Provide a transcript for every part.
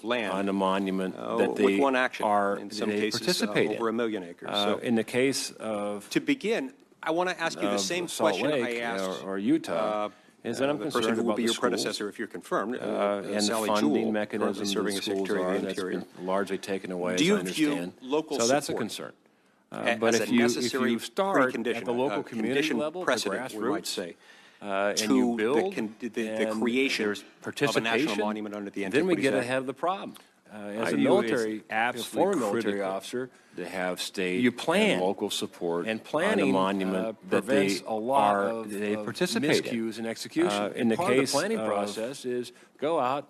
land on the monument that they with one action, are in some they cases participate over in. 1 million acres. So In the case of to begin, I want to ask you the same Salt question Lake I asked or Utah, is that I'm the concerned person who will about be the your schools, predecessor if you're confirmed, and the Sally funding Jewell, mechanism currently serving that as schools Secretary of are the that's Interior. been largely taken away, Do as you I understand. view local So that's a support concern. as But a if you necessary start precondition, at the local a community condition level, the precedent, we might grassroots, say, and to you build, the creation there's of a participation, national monument under the then we Antiquities get Act. ahead of the problem. As a view military, it's former absolutely military critical officer, to have state you plan and local support and on planning the monument that prevents they a lot are of they participate miscues and execution. in the part case of the planning of process is go out,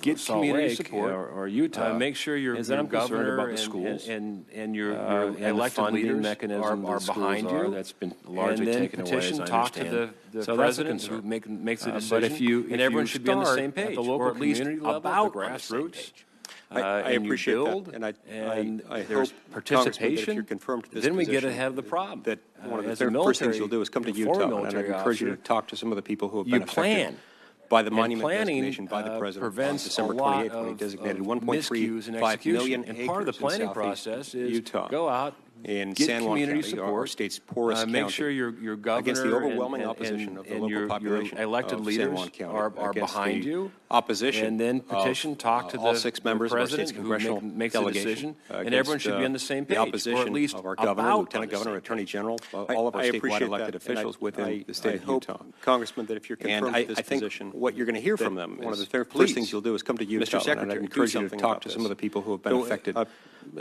get Salt community Lake support or Utah, make sure your is that I'm concerned governor about the schools and your and the elected funding leaders mechanism are that schools behind are, you. that's been largely and then taken away, petition, as I talk to understand. the So president that's a who concern. makes the decision. But if you everyone should be on the same page, at the local or at least community level, about the grassroots. I And you appreciate build, that, and I there's hope, Congressman, that if participation. you're confirmed to this Then we get position, ahead of the problem. that one of the As a first things military, you'll do is come to former Utah, and I military encourage you to officer, talk to some of the people who have you been affected plan. by the And monument planning designation by the President on prevents December a lot 28th when he of designated miscues and 1.35 execution. million And acres part of the planning in southeast process is Utah, go out, in get San Juan community County, support, our state's poorest make county, sure your governor against the overwhelming and, opposition of the and local your population elected of leaders San Juan County, are against behind the you. opposition And then petition, of, talk to all the 6 members of our president state's who congressional makes a delegation, decision, and against, everyone should be on the same page, the or opposition at least of our governor, about lieutenant on the governor, same attorney page. general, all of our I statewide appreciate elected that, officials within the state of hope, Utah. Congressman, that if you're confirmed to this position, what you're going to hear from them one of is the first things you'll do is come to Utah, Mr. Secretary, and I encourage you to talk to some of the people who have been affected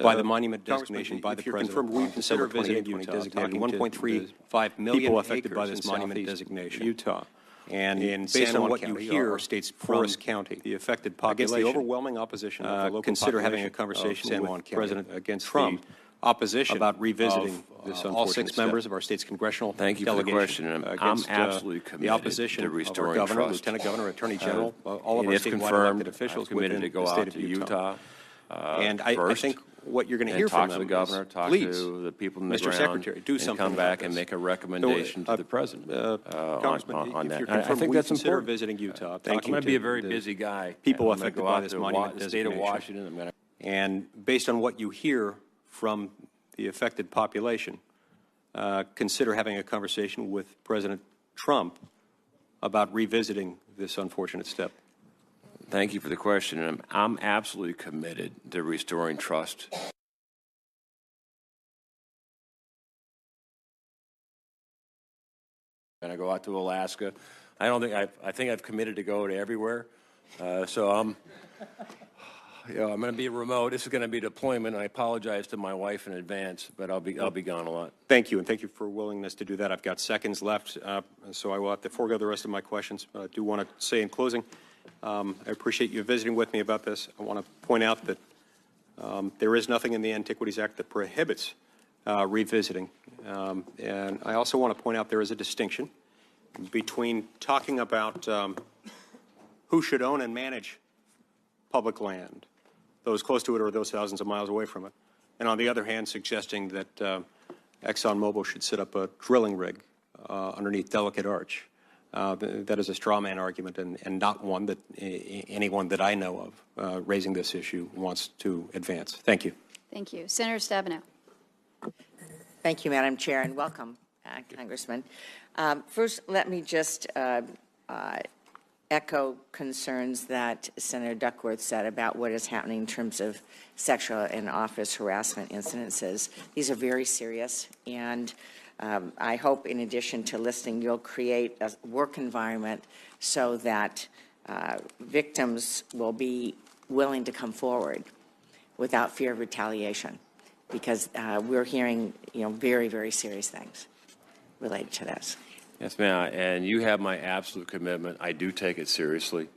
by the monument designation by the President on December 28th when he designated 1.35 million people affected by this monument designation. Utah. And based on what you hear, our state's poorest county, the affected population, against the overwhelming opposition of the local consider having a conversation with President against Trump opposition about revisiting this all 6 members of our state's congressional Thank you for the question. I'm absolutely committed the opposition to of restoring our governor, trust. lieutenant governor, attorney general, all of And our if statewide confirmed, elected officials I'm committed within to go the out state of to Utah. And I think what you're going to hear talk from to them the governor, is, talk please, to the people in the Mr. ground, Secretary, do and something come about back and this. make a recommendation to the president Congressman, on if that. you're I confirmed, think will you that's consider important. visiting Utah? I'm talking going to be a to very the busy guy. people I'm gonna affected go by out this to monument the state of designation. Washington. I'm going to And based on what you hear from the affected population, consider having a conversation with President Trump about revisiting this unfortunate step. Thank you for the question. And I'm absolutely committed to restoring trust. And I go out to Alaska. I think I've committed to go to everywhere. So I'm going to be remote. This is going to be deployment. I apologize to my wife in advance, but I'll be gone a lot. Thank you, and thank you for willingness to do that. I've got seconds left, so I will have to forego the rest of my questions. But I do want to say in closing, I appreciate you visiting with me about this. I want to point out that there is nothing in the Antiquities Act that prohibits revisiting. And I also want to point out there is a distinction between talking about who should own and manage public land, those close to it or those thousands of miles away from it, and on the other hand, suggesting that ExxonMobil should set up a drilling rig underneath Delicate Arch. That is a straw man argument and not one that anyone that I know of raising this issue wants to advance. Thank you. Thank you. Senator Stabenow. Thank you, Madam Chair, and welcome, Congressman. First, let me just echo concerns that Senator Duckworth said about what is happening in terms of sexual and office harassment incidences. These are very serious, and I hope, in addition to listening, you'll create a work environment so that victims will be willing to come forward without fear of retaliation, because we're hearing, very, very serious things related to this. Yes, ma'am, and you have my absolute commitment. I do take it seriously.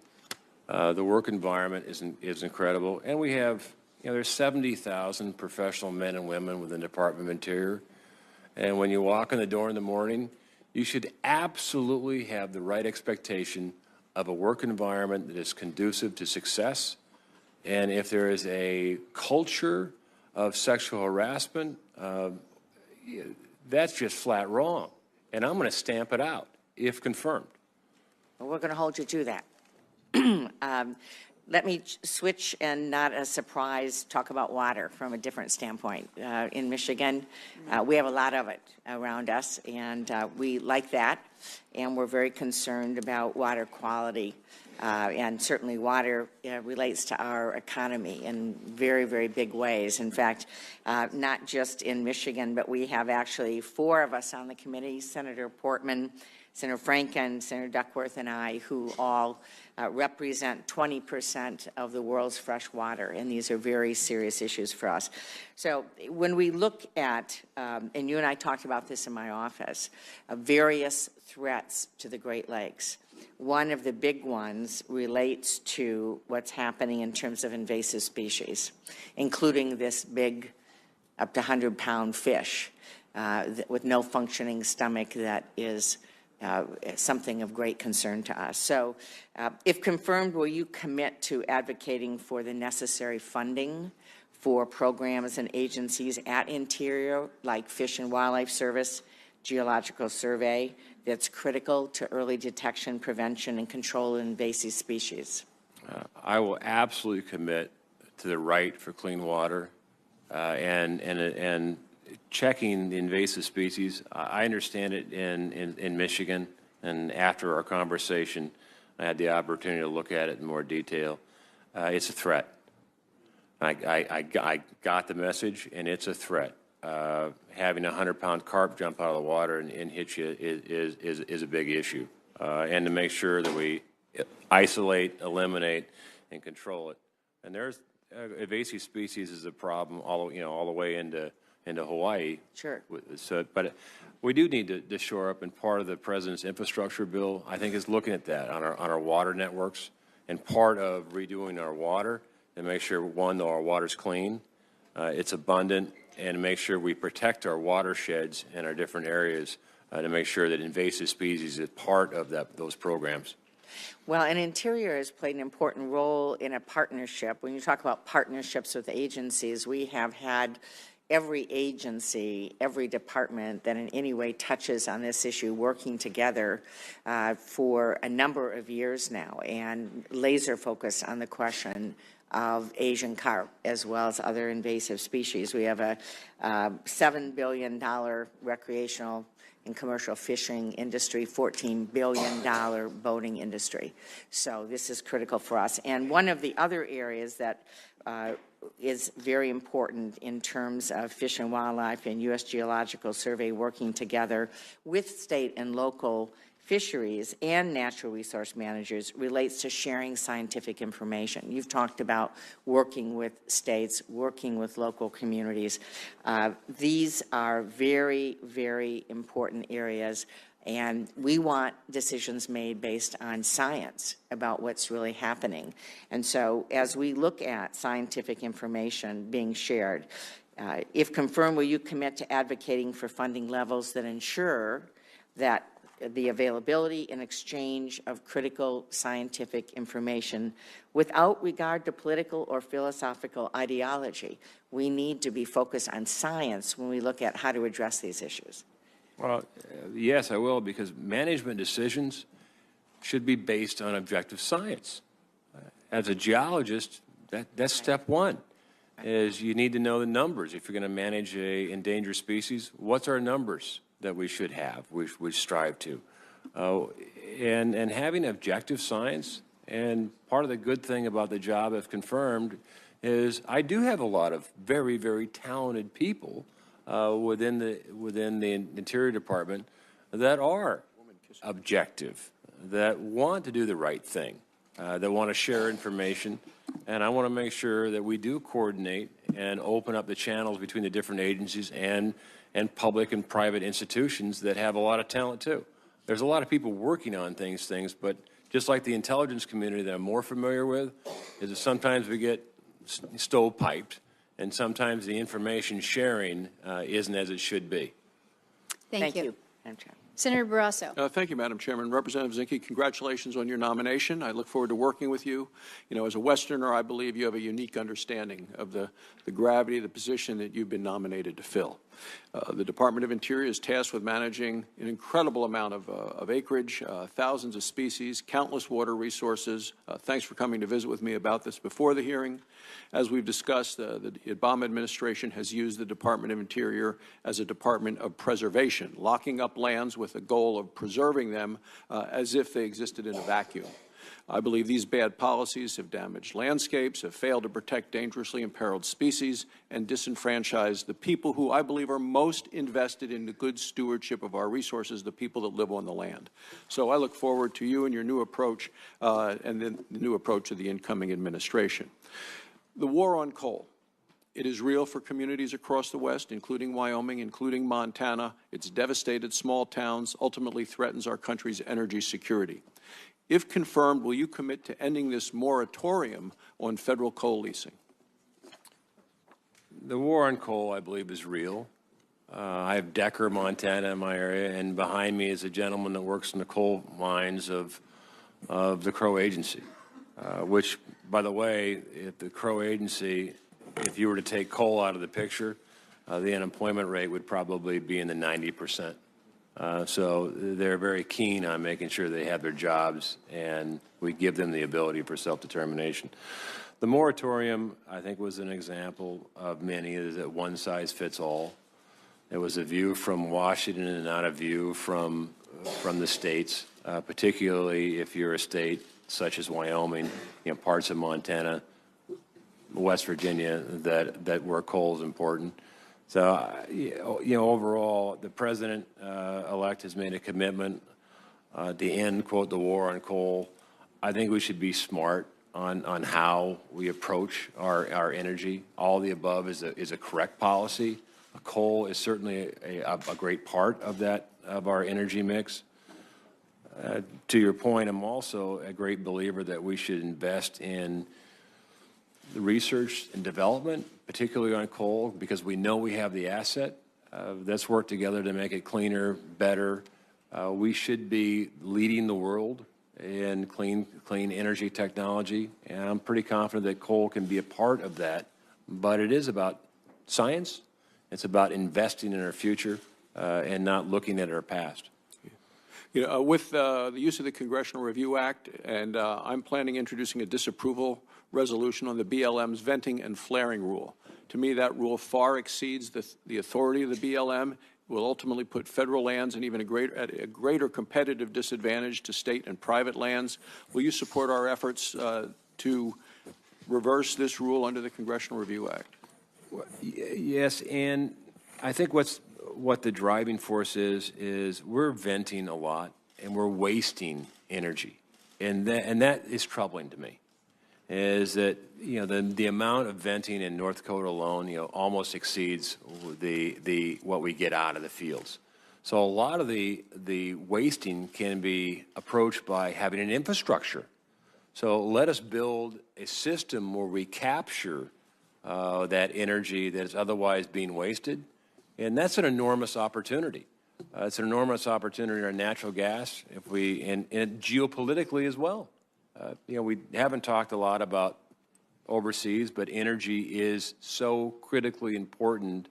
The work environment is incredible, and we have, there's 70,000 professional men and women within the Department of Interior, and when you walk in the door in the morning, you should absolutely have the right expectation of a work environment that is conducive to success, and if there is a culture of sexual harassment, that's just flat wrong. And I'm going to stamp it out if confirmed. Well, we're going to hold you to that. let me switch and not a surprise, talk about water from a different standpoint. In Michigan, we have a lot of it around us, and we like that, and we're very concerned about water quality. And certainly water relates to our economy in very, very big ways. In fact, not just in Michigan, but we have actually 4 of us on the committee, Senator Portman, Senator Franken, Senator Duckworth, and I, who all represent 20% of the world's fresh water, and these are very serious issues for us. So when we look at, and you and I talked about this in my office, various threats to the Great Lakes. One of the big ones relates to what's happening in terms of invasive species, including this big, up to 100-pound fish with no functioning stomach that is something of great concern to us. So if confirmed, will you commit to advocating for the necessary funding for programs and agencies at Interior, like Fish and Wildlife Service, Geological Survey, that's critical to early detection, prevention, and control of invasive species? I will absolutely commit to the right for clean water and checking the invasive species. I understand it in Michigan, and after our conversation, I had the opportunity to look at it in more detail. It's a threat. I got the message, and it's a threat. Having a 100-pound carp jump out of the water and hit you is a big issue. And to make sure that we isolate, eliminate, and control it. And there's invasive species is a problem all the way into Hawaii. Sure. So, but we do need to shore up, and part of the president's infrastructure bill, I think, is looking at that on our water networks, and part of redoing our water to make sure, one, our water's clean, it's abundant, and make sure we protect our watersheds in our different areas to make sure that invasive species is part of those programs. Well, and Interior has played an important role in a partnership. When you talk about partnerships with agencies, we have had every agency, every department that in any way touches on this issue working together for a number of years now, and laser focus on the question of Asian carp as well as other invasive species. We have a $7 billion recreational and commercial fishing industry, $14 billion boating industry. So this is critical for us. And one of the other areas that is very important in terms of Fish and Wildlife and U.S. Geological Survey working together with state and local fisheries and natural resource managers relates to sharing scientific information. You've talked about working with states, working with local communities. These are very, very important areas, and we want decisions made based on science about what's really happening. And so as we look at scientific information being shared, if confirmed, will you commit to advocating for funding levels that ensure that the availability and exchange of critical scientific information without regard to political or philosophical ideology? We need to be focused on science when we look at how to address these issues. Well, yes, I will, because management decisions should be based on objective science. As a geologist, that's step one, is you need to know the numbers. If you're going to manage an endangered species, what's our numbers that we should have, we strive to? And having objective science, and part of the good thing about the job, if confirmed, is I do have a lot of very, very talented people within the Interior Department that are objective, that want to do the right thing, that want to share information, and I want to make sure that we do coordinate and open up the channels between the different agencies and public and private institutions that have a lot of talent too. There's a lot of people working on things, but just like the intelligence community that I'm more familiar with, is that sometimes we get stovepiped, and sometimes the information sharing isn't as it should be. Thank you. Madam Chair. Senator Barrasso. Thank you, Madam Chairman. Representative Zinke, congratulations on your nomination. I look forward to working with you. You know, as a Westerner, I believe you have a unique understanding of the gravity of the position that you've been nominated to fill. The Department of Interior is tasked with managing an incredible amount of acreage, thousands of species, countless water resources. Thanks for coming to visit with me about this before the hearing. As we've discussed, the Obama administration has used the Department of Interior as a department of preservation, locking up lands with the goal of preserving them as if they existed in a vacuum. I believe these bad policies have damaged landscapes, have failed to protect dangerously imperiled species, and disenfranchised the people who I believe are most invested in the good stewardship of our resources, the people that live on the land. So I look forward to you and your new approach, and then the new approach of the incoming administration. The war on coal. It is real for communities across the West, including Wyoming, including Montana. It's devastated small towns, ultimately threatens our country's energy security. If confirmed, will you commit to ending this moratorium on federal coal leasing? The war on coal, I believe, is real. I have Decker, Montana in my area, and behind me is a gentleman that works in the coal mines of the Crow Agency, which, by the way, if the Crow Agency, if you were to take coal out of the picture, the unemployment rate would probably be in the 90%. So they're very keen on making sure they have their jobs, and we give them the ability for self-determination. The moratorium, I think, was an example of many, is that one size fits all. It was a view from Washington and not a view from the states, particularly if you're a state such as Wyoming, parts of Montana, West Virginia, that where coal is important. So, overall, the president-elect has made a commitment to end, quote, the war on coal. I think we should be smart on how we approach our energy. All the above is a correct policy. Coal is certainly a great part of our energy mix. To your point, I'm also a great believer that we should invest in the research and development, particularly on coal, because we know we have the asset. Let's work together to make it cleaner, better. We should be leading the world in clean energy technology, and I'm pretty confident that coal can be a part of that. But it is about science. It's about investing in our future and not looking at our past. With the use of the Congressional Review Act, and I'm planning introducing a disapproval resolution on the BLM's venting and flaring rule. To me, that rule far exceeds the authority of the BLM, will ultimately put federal lands and even at a greater competitive disadvantage to state and private lands. Will you support our efforts to reverse this rule under the Congressional Review Act? Yes, and I think what the driving force is we're venting a lot and we're wasting energy, and that is troubling to me. Is that the amount of venting in North Dakota alone almost exceeds what we get out of the fields. So a lot of the wasting can be approached by having an infrastructure. So let us build a system where we capture that energy that is otherwise being wasted, and that's an enormous opportunity. It's an enormous opportunity in our natural gas, and geopolitically as well. We haven't talked a lot about overseas, but energy is so critically important.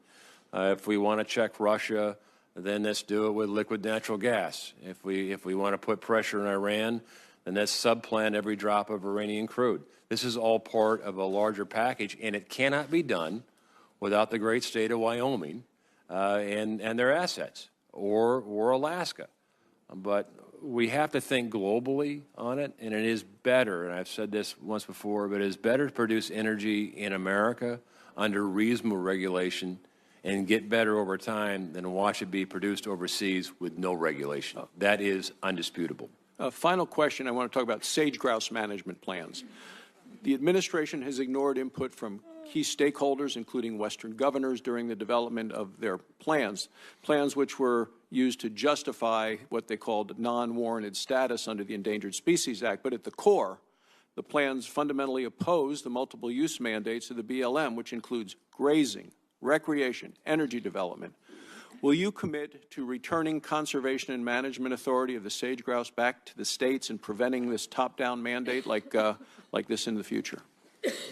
If we want to check Russia, then let's do it with liquid natural gas. If we want to put pressure on Iran, then let's subplant every drop of Iranian crude. This is all part of a larger package, and it cannot be done without the great state of Wyoming and their assets, or Alaska. But we have to think globally on it, and it is better, and I've said this once before, but it is better to produce energy in America under reasonable regulation and get better over time than watch it be produced overseas with no regulation. That is undisputable. Final question, I want to talk about sage-grouse management plans. The administration has ignored input from key stakeholders, including Western governors, during the development of their plans which were used to justify what they called non-warranted status under the Endangered Species Act. But at the core, the plans fundamentally oppose the multiple use mandates of the BLM, which includes grazing, recreation, energy development. Will you commit to returning conservation and management authority of the sage-grouse back to the states and preventing this top-down mandate like this in the future?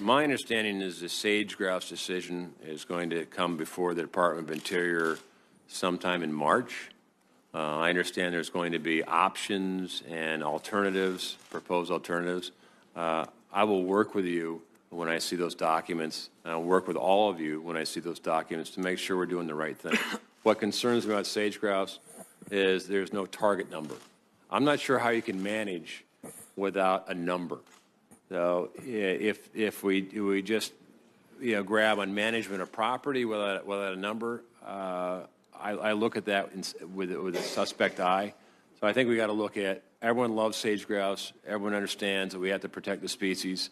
My understanding is the sage grouse decision is going to come before the Department of Interior sometime in March. I understand there's going to be options and alternatives, proposed alternatives. I will work with you when I see those documents. I'll work with all of you when I see those documents to make sure we're doing the right thing. What concerns me about sage grouse is there's no target number. I'm not sure how you can manage without a number. So if we just grab on management of property without a number, I look at that with a suspect eye. So I think we got to look at, everyone loves sage grouse. Everyone understands that we have to protect the species.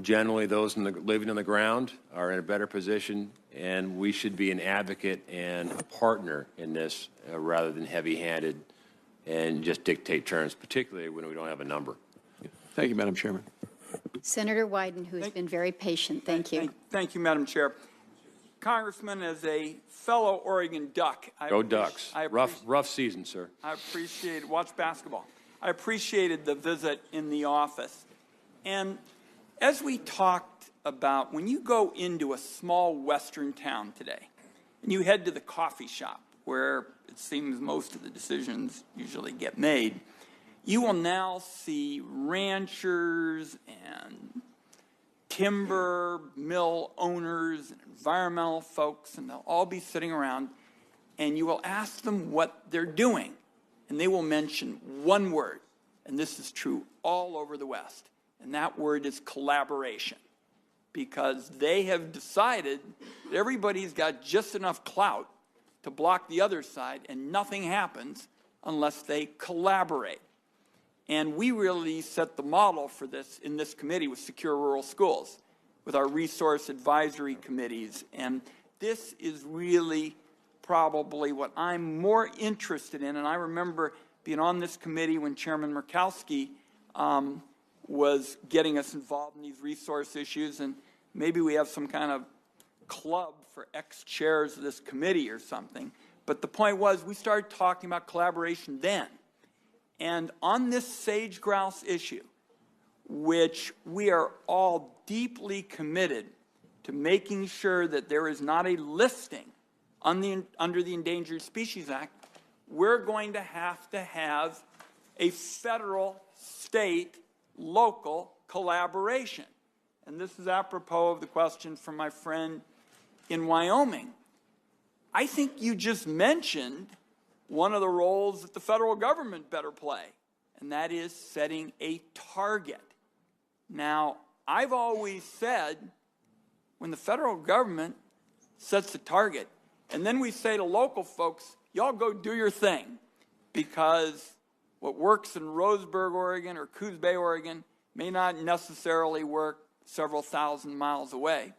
Generally, those living on the ground are in a better position, and we should be an advocate and a partner in this rather than heavy-handed and just dictate terms, particularly when we don't have a number. Thank you, Madam Chairman. Senator Wyden, who has been very patient. Thank you. Thank you, Madam Chair. Congressman, as a fellow Oregon Duck, Go Ducks. Rough season, sir. I appreciate, watch basketball. I appreciated the visit in the office. And as we talked about, when you go into a small western town today, and you head to the coffee shop, where it seems most of the decisions usually get made, you will now see ranchers and timber mill owners and environmental folks, and they'll all be sitting around, and you will ask them what they're doing, and they will mention one word, and this is true all over the West, and that word is collaboration, because they have decided that everybody's got just enough clout to block the other side, and nothing happens unless they collaborate. And we really set the model for this in this committee with Secure Rural Schools, with our resource advisory committees. And this is really probably what I'm more interested in. And I remember being on this committee when Chairman Murkowski was getting us involved in these resource issues. And maybe we have some kind of club for ex-chairs of this committee or something. But the point was, we started talking about collaboration then. And on this sage grouse issue, which we are all deeply committed to making sure that there is not a listing under the Endangered Species Act, we're going to have a federal, state, local collaboration. And this is apropos of the question from my friend in Wyoming. I think you just mentioned one of the roles that the federal government better play, and that is setting a target. Now, I've always said when the federal government sets a target, and then we say to local folks, y'all go do your thing, because what works in Roseburg, Oregon, or Coos Bay, Oregon, may not necessarily work several thousand miles away.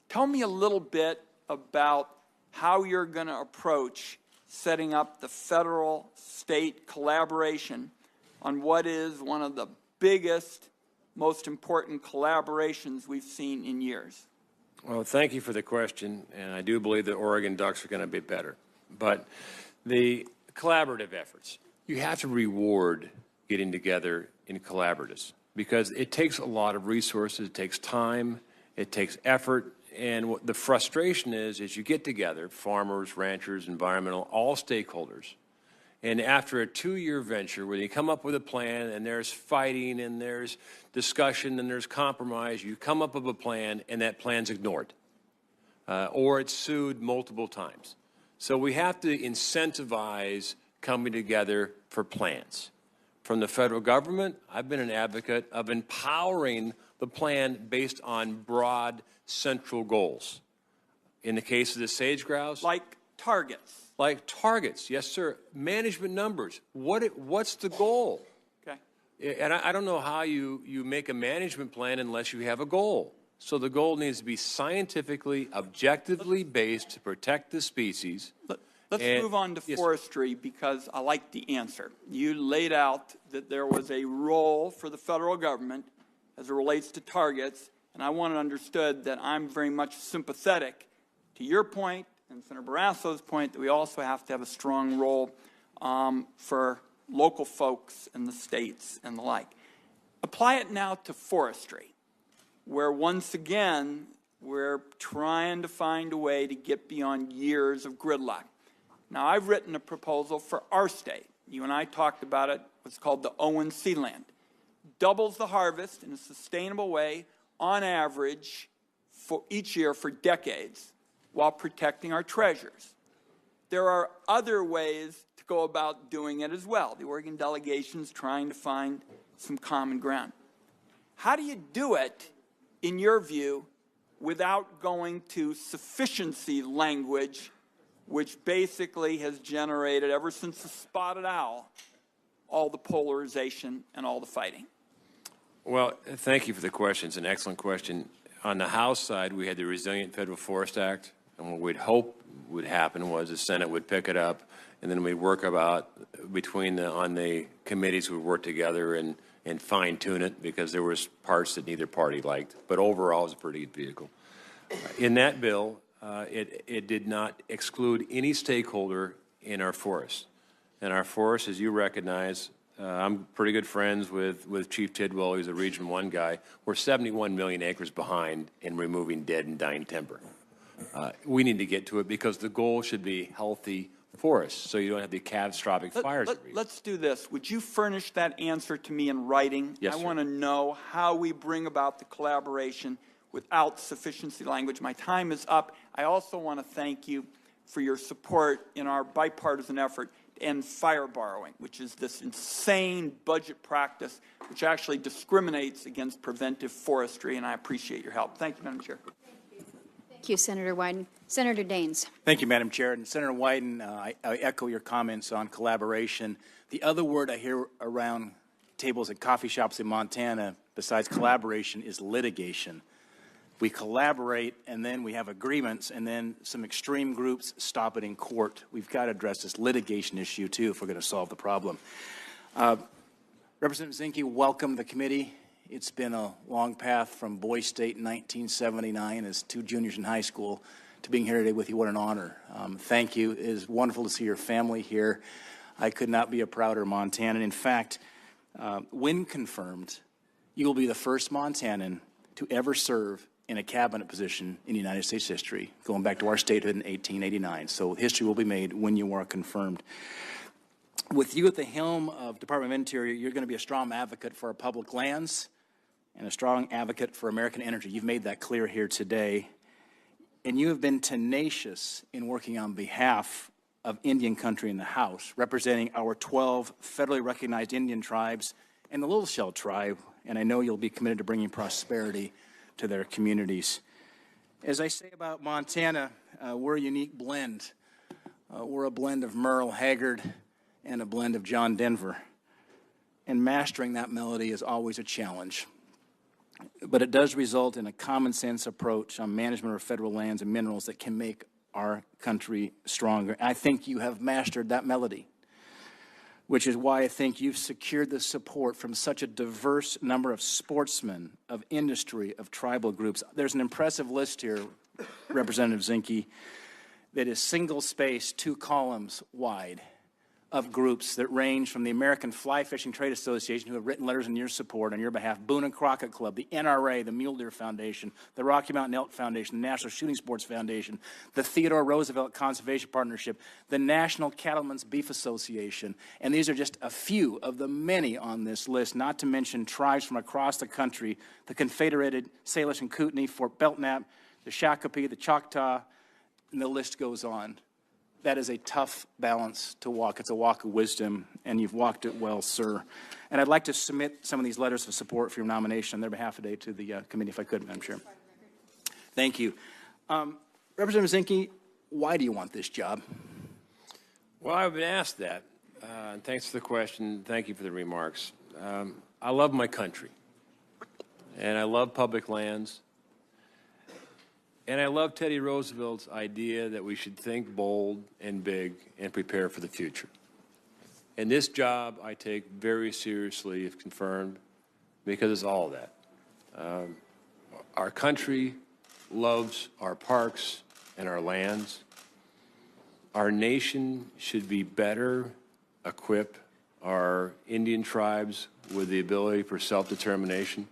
Tell me a little bit about how you're going to approach setting up the federal-state collaboration on what is one of the biggest, most important collaborations we've seen in years. Well, thank you for the question, and I do believe that Oregon Ducks are going to be better. But the collaborative efforts, you have to reward getting together in collaboratives, because it takes a lot of resources, it takes time, it takes effort. And what the frustration is you get together, farmers, ranchers, environmental, all stakeholders, and after a 2-year venture where you come up with a plan and there's fighting and there's discussion and there's compromise, you come up with a plan and that plan's ignored, or it's sued multiple times. So we have to incentivize coming together for plans. From the federal government, I've been an advocate of empowering the plan based on broad central goals. In the case of the sage grouse, Like targets. like targets, yes, sir. Management numbers. What's the goal? Okay. And I don't know how you make a management plan unless you have a goal. So the goal needs to be scientifically, objectively based to protect the species. Let's move on to forestry, because I like the answer. You laid out that there was a role for the federal government as it relates to targets, and I want it understood that I'm very much sympathetic to your point and Senator Barrasso's point that we also have to have a strong role for local folks in the states and the like. Apply it now to forestry. where once again, we're trying to find a way to get beyond years of gridlock. Now, I've written a proposal for our state. You and I talked about it. It's called the ONC land. Doubles the harvest in a sustainable way on average for each year for decades while protecting our treasures. There are other ways to go about doing it as well. The Oregon delegation's trying to find some common ground. How do you do it, in your view, without going to sufficiency language, which basically has generated, ever since the spotted owl, all the polarization and all the fighting? Well, thank you for the question. It's an excellent question. On the House side, we had the Resilient Federal Forest Act, and what we'd hope would happen was the Senate would pick it up, and then we'd work about on the committees, we'd work together and fine-tune it, because there was parts that neither party liked. But overall, it was a pretty good vehicle. In that bill, it did not exclude any stakeholder in our forests. And our forests, as you recognize, I'm pretty good friends with Chief Tidwell. He's a Region 1 guy. We're 71 million acres behind in removing dead and dying timber. We need to get to it, because the goal should be healthy forests, so you don't have the catastrophic fires. Let's do this. Would you furnish that answer to me in writing? Yes, I sir. want to know how we bring about the collaboration without sufficiency language. My time is up. I also want to thank you for your support in our bipartisan effort to end fire borrowing, which is this insane budget practice which actually discriminates against preventive forestry, and I appreciate your help. Thank you, Madam Chair. Thank you, Senator Wyden. Senator Daines. Thank you, Madam Chair. And Senator Wyden, I echo your comments on collaboration. The other word I hear around tables at coffee shops in Montana, besides collaboration, is litigation. We collaborate, and then we have agreements, and then some extreme groups stop it in court. We've got to address this litigation issue, too, if we're going to solve the problem. Representative Zinke, welcome to the committee. It's been a long path from Boy State in 1979 as two juniors in high school to being here today with you. What an honor. Thank you. It is wonderful to see your family here. I could not be a prouder Montanan. In fact, when confirmed, you will be the first Montanan to ever serve in a cabinet position in United States history, going back to our statehood in 1889. So history will be made when you are confirmed. With you at the helm of Department of Interior, you're going to be a strong advocate for our public lands and a strong advocate for American energy. You've made that clear here today. And you have been tenacious in working on behalf of Indian country in the House, representing our 12 federally recognized Indian tribes and the Little Shell tribe. And I know you'll be committed to bringing prosperity to their communities. As I say about Montana, we're a unique blend. We're a blend of Merle Haggard and a blend of John Denver. And mastering that melody is always a challenge. But it does result in a common sense approach on management of federal lands and minerals that can make our country stronger. I think you have mastered that melody, which is why I think you've secured the support from such a diverse number of sportsmen, of industry, of tribal groups. There's an impressive list here, Representative Zinke, that is single-spaced, 2 columns wide, of groups that range from the American Fly Fishing Trade Association, who have written letters in your support on your behalf, Boone and Crockett Club, the NRA, the Mule Deer Foundation, the Rocky Mountain Elk Foundation, the National Shooting Sports Foundation, the Theodore Roosevelt Conservation Partnership, the National Cattlemen's Beef Association. And these are just a few of the many on this list, not to mention tribes from across the country, the Confederated, Salish and Kootenai, Fort Belknap, the Shakopee, the Choctaw, and the list goes on. That is a tough balance to walk. It's a walk of wisdom, and you've walked it well, sir. And I'd like to submit some of these letters of support for your nomination on their behalf today to the committee, if I could, Madam Chair. Thank you. Representative Zinke, why do you want this job? Well, I've been asked that. And thanks for the question. Thank you for the remarks. I love my country, and I love public lands. And I love Teddy Roosevelt's idea that we should think bold and big and prepare for the future. And this job I take very seriously if confirmed, because it's all that. Our country loves our parks and our lands. Our nation should be better equip our Indian tribes with the ability for self-determination.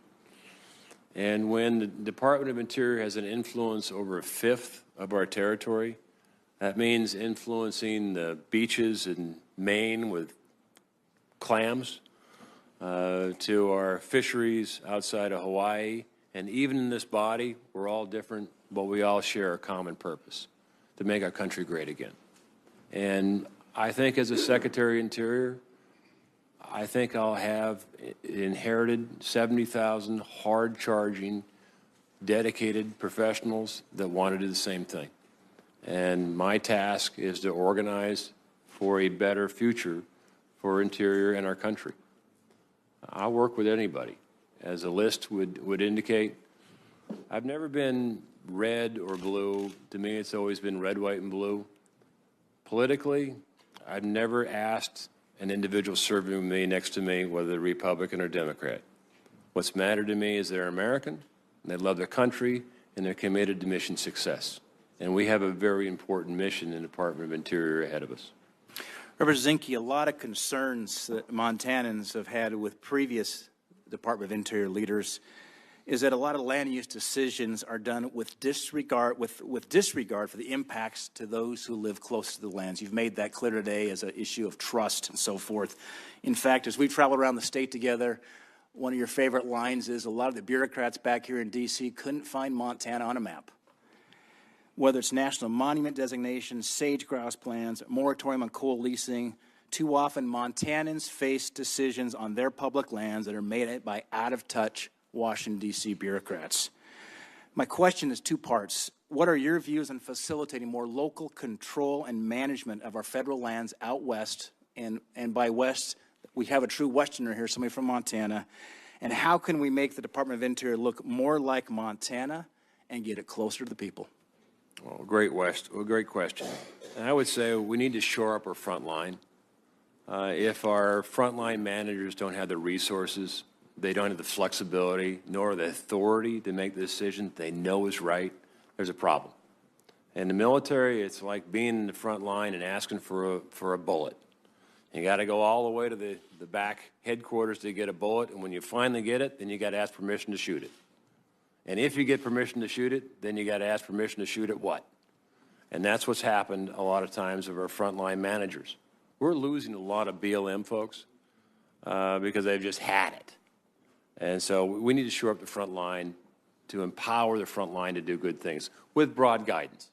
And when the Department of Interior has an influence over a fifth of our territory, that means influencing the beaches in Maine with clams, to our fisheries outside of Hawaii. And even in this body, we're all different, but we all share a common purpose, to make our country great again. And I think as a Secretary of Interior, I think I'll have inherited 70,000 hard-charging, dedicated professionals that want to do the same thing. And my task is to organize for a better future for Interior and our country. I'll work with anybody. As the list would indicate, I've never been red or blue. To me, it's always been red, white, and blue. Politically, I've never asked an individual serving with me next to me whether they're Republican or Democrat. What's mattered to me is they're American, and they love their country, and they're committed to mission success. And we have a very important mission in the Department of Interior ahead of us. Representative Zinke, a lot of concerns that Montanans have had with previous Department of Interior leaders is that a lot of land use decisions are done with disregard for the impacts to those who live close to the lands. You've made that clear today as an issue of trust and so forth. In fact, as we travel around the state together, one of your favorite lines is a lot of the bureaucrats back here in D.C. couldn't find Montana on a map. Whether it's national monument designation, sage-grouse plans, moratorium on coal leasing, too often Montanans face decisions on their public lands that are made by out-of-touch Washington, D.C. bureaucrats. My question is two parts. What are your views on facilitating more local control and management of our federal lands out west? And by west, we have a true Westerner here, somebody from Montana. And how can we make the Department of Interior look more like Montana and get it closer to the people? Well, great question. And I would say we need to shore up our front line. If our frontline managers don't have the resources, they don't have the flexibility, nor the authority to make the decision they know is right, there's a problem. In the military, it's like being in the front line and asking for a bullet. You got to go all the way to the back headquarters to get a bullet, and when you finally get it, then you got to ask permission to shoot it. And if you get permission to shoot it, then you got to ask permission to shoot at what? And that's what's happened a lot of times with our frontline managers. We're losing a lot of BLM folks because they've just had it. And so we need to shore up the front line to empower the front line to do good things with broad guidance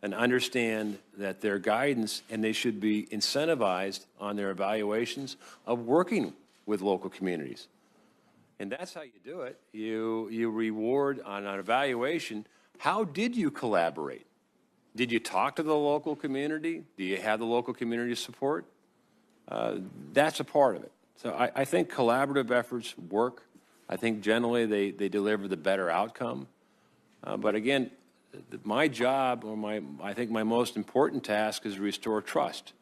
and understand that their guidance, and they should be incentivized on their evaluations of working with local communities. And that's how you do it. You reward on an evaluation, how did you collaborate? Did you talk to the local community? Do you have the local community support? That's a part of it. So I think collaborative efforts work. I think generally they deliver the better outcome. But again, my job, or I think my most important task is to restore trust.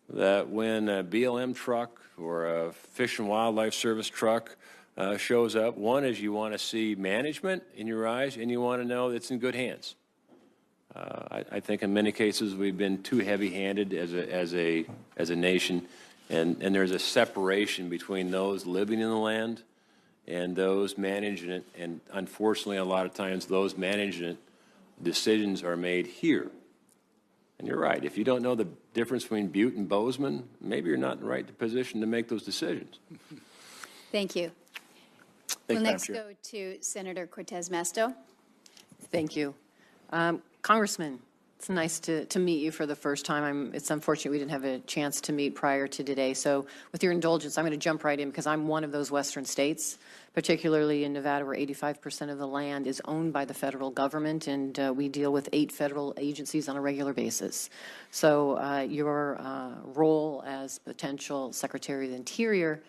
That when a BLM truck or a Fish and Wildlife Service truck shows up, one is you want to see management in your eyes, and you want to know it's in good hands. I think in many cases we've been too heavy-handed as a nation, and there's a separation between those living in the land and those managing it, and unfortunately a lot of times those managing it decisions are made here. And you're right, if you don't know the difference between Butte and Bozeman, maybe you're not in the right position to make those decisions. Thank you. Thank We'll you, Madam next Chair. go to Senator Cortez Masto. Thank you. Congressman, it's nice to meet you for the first time. It's unfortunate we didn't have a chance to meet prior to today. So with your indulgence, I'm going to jump right in because I'm one of those western states, particularly in Nevada, where 85% of the land is owned by the federal government, and we deal with 8 federal agencies on a regular basis. So your role as potential Secretary of the Interior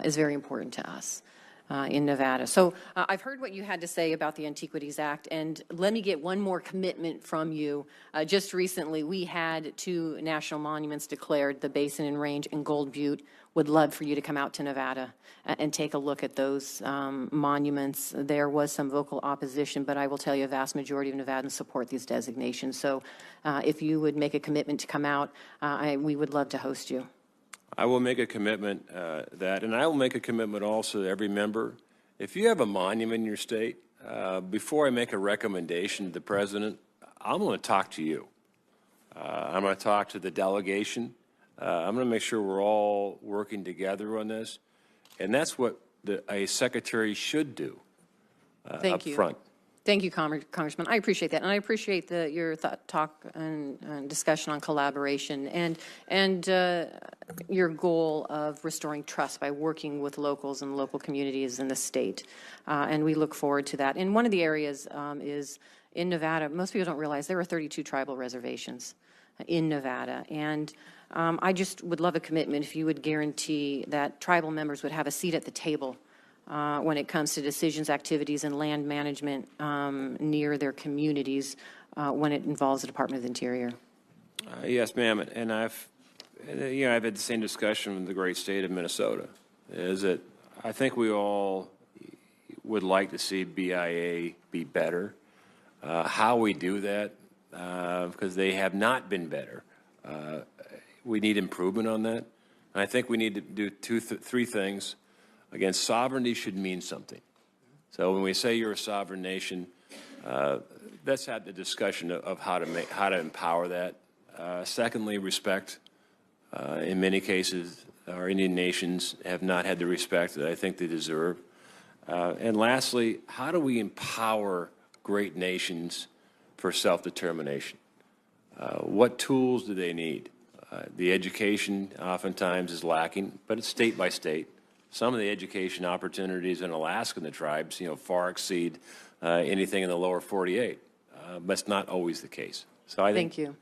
is very important to us. In Nevada. So I've heard what you had to say about the Antiquities Act, and let me get one more commitment from you. Just recently, we had 2 national monuments declared, the Basin and Range and Gold Butte. Would love for you to come out to Nevada and take a look at those monuments. There was some vocal opposition, but I will tell you a vast majority of Nevadans support these designations. So if you would make a commitment to come out, we would love to host you. I will make a commitment and I will make a commitment also to every member If you have a monument in your state, before I make a recommendation to the president, I'm going to talk to you. I'm going to talk to the delegation. I'm going to make sure we're all working together on this. And that's what a secretary should do Thank up you. front. Thank you, Congressman. I appreciate that, and I appreciate your talk and discussion on collaboration and your goal of restoring trust by working with locals and local communities in the state. And we look forward to that. And one of the areas is in Nevada. Most people don't realize there are 32 tribal reservations in Nevada, and I just would love a commitment if you would guarantee that tribal members would have a seat at the table when it comes to decisions, activities, and land management near their communities when it involves the Department of the Interior. Yes, ma'am. And I've had the same discussion with the great state of Minnesota. Is that I think we all would like to see BIA be better. How we do that, because they have not been better. We need improvement on that. And I think we need to do three things. Again, sovereignty should mean something. So when we say you're a sovereign nation, let's have the discussion of how to empower that. Secondly, respect. In many cases, our Indian nations have not had the respect that I think they deserve. And lastly, how do we empower great nations for self-determination? What tools do they need? The education oftentimes is lacking, but it's state by state. Some of the education opportunities in Alaska and the tribes, far exceed anything in the lower 48, but it's not always the case. So I think. Thank you.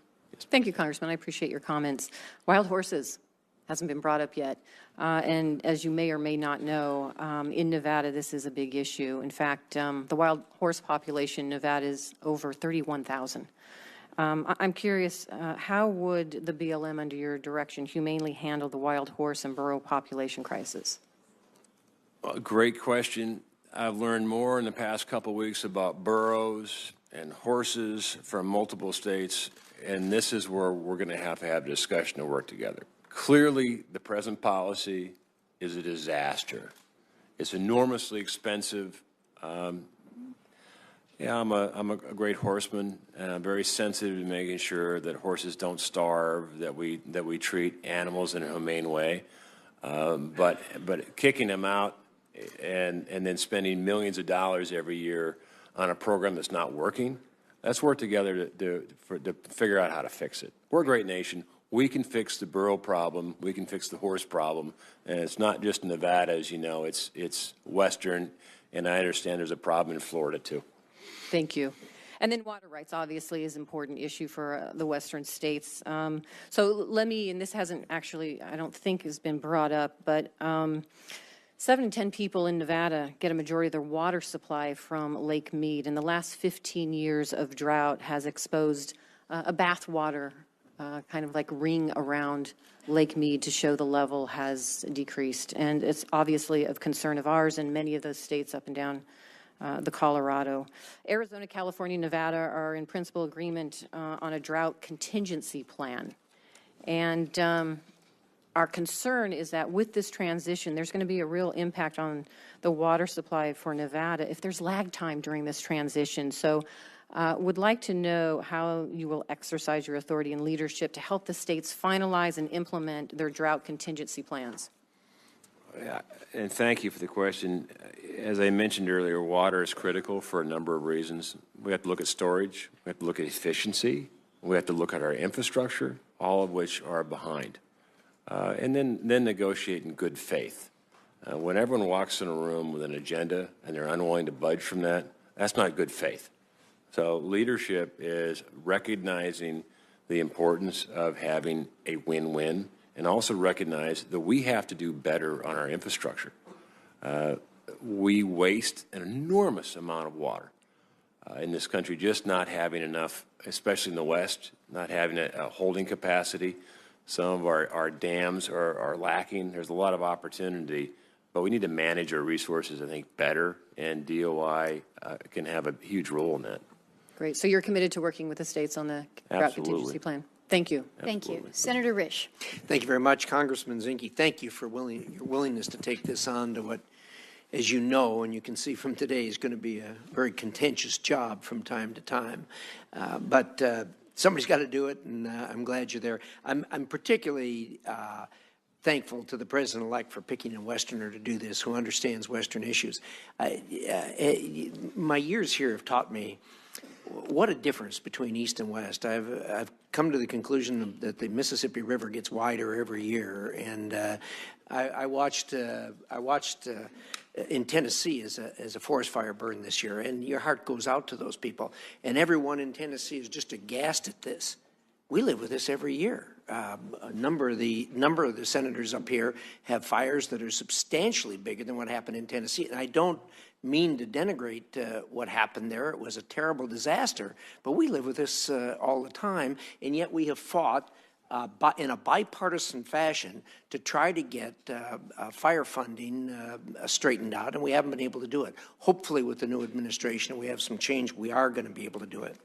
Thank you, Congressman. I appreciate your comments. Wild horses hasn't been brought up yet. And as you may or may not know, in Nevada, this is a big issue. In fact, the wild horse population in Nevada is over 31,000. I'm curious, how would the BLM, under your direction, humanely handle the wild horse and burro population crisis? Great question. I've learned more in the past couple of weeks about burros and horses from multiple states, and this is where we're going to have a discussion to work together. Clearly, the present policy is a disaster. It's enormously expensive. I'm a great horseman, and I'm very sensitive to making sure that horses don't starve, that we treat animals in a humane way. But kicking them out and then spending millions of dollars every year on a program that's not working, let's work together to figure out how to fix it. We're a great nation. We can fix the burro problem. We can fix the horse problem. And it's not just Nevada, as you know. It's Western, and I understand there's a problem in Florida, too. Thank you. And then water rights, obviously, is an important issue for the Western states. So let me, and this hasn't actually, I don't think has been brought up, but 7 in 10 people in Nevada get a majority of their water supply from Lake Mead. And the last 15 years of drought has exposed a bathwater kind of like ring around Lake Mead to show the level has decreased. And it's obviously of concern of ours and many of those states up and down the Colorado. Arizona, California, Nevada are in principle agreement on a drought contingency plan. And our concern is that with this transition, there's going to be a real impact on the water supply for Nevada if there's lag time during this transition. So would like to know how you will exercise your authority and leadership to help the states finalize and implement their drought contingency plans. Yeah, and thank you for the question. As I mentioned earlier, water is critical for a number of reasons. We have to look at storage, we have to look at efficiency, we have to look at our infrastructure, all of which are behind. And then negotiate in good faith. When everyone walks in a room with an agenda and they're unwilling to budge from that, that's not good faith. So leadership is recognizing the importance of having a win-win and also recognize that we have to do better on our infrastructure. We waste an enormous amount of water in this country, just not having enough, especially in the West, not having a holding capacity. Some of our dams are lacking. There's a lot of opportunity, but we need to manage our resources, I think, better, and DOI can have a huge role in that. Great. So you're committed to working with the states on the drought contingency plan. Thank you. Thank you. Senator Risch. Thank you very much, Congressman Zinke. Thank you for your willingness to take this on to what as you know, and you can see from today, is going to be a very contentious job from time to time. But somebody's got to do it, and I'm glad you're there. I'm particularly thankful to the president-elect for picking a Westerner to do this, who understands Western issues. My years here have taught me what a difference between East and West. I've come to the conclusion that the Mississippi River gets wider every year, and I watched in Tennessee as a forest fire burn this year, and your heart goes out to those people. And everyone in Tennessee is just aghast at this. We live with this every year. A number of the senators up here have fires that are substantially bigger than what happened in Tennessee. And I don't mean to denigrate what happened there. It was a terrible disaster. But we live with this all the time, and yet we have fought in a bipartisan fashion to try to get fire funding straightened out, and we haven't been able to do it. Hopefully with the new administration, we have some change, we are going to be able to do it.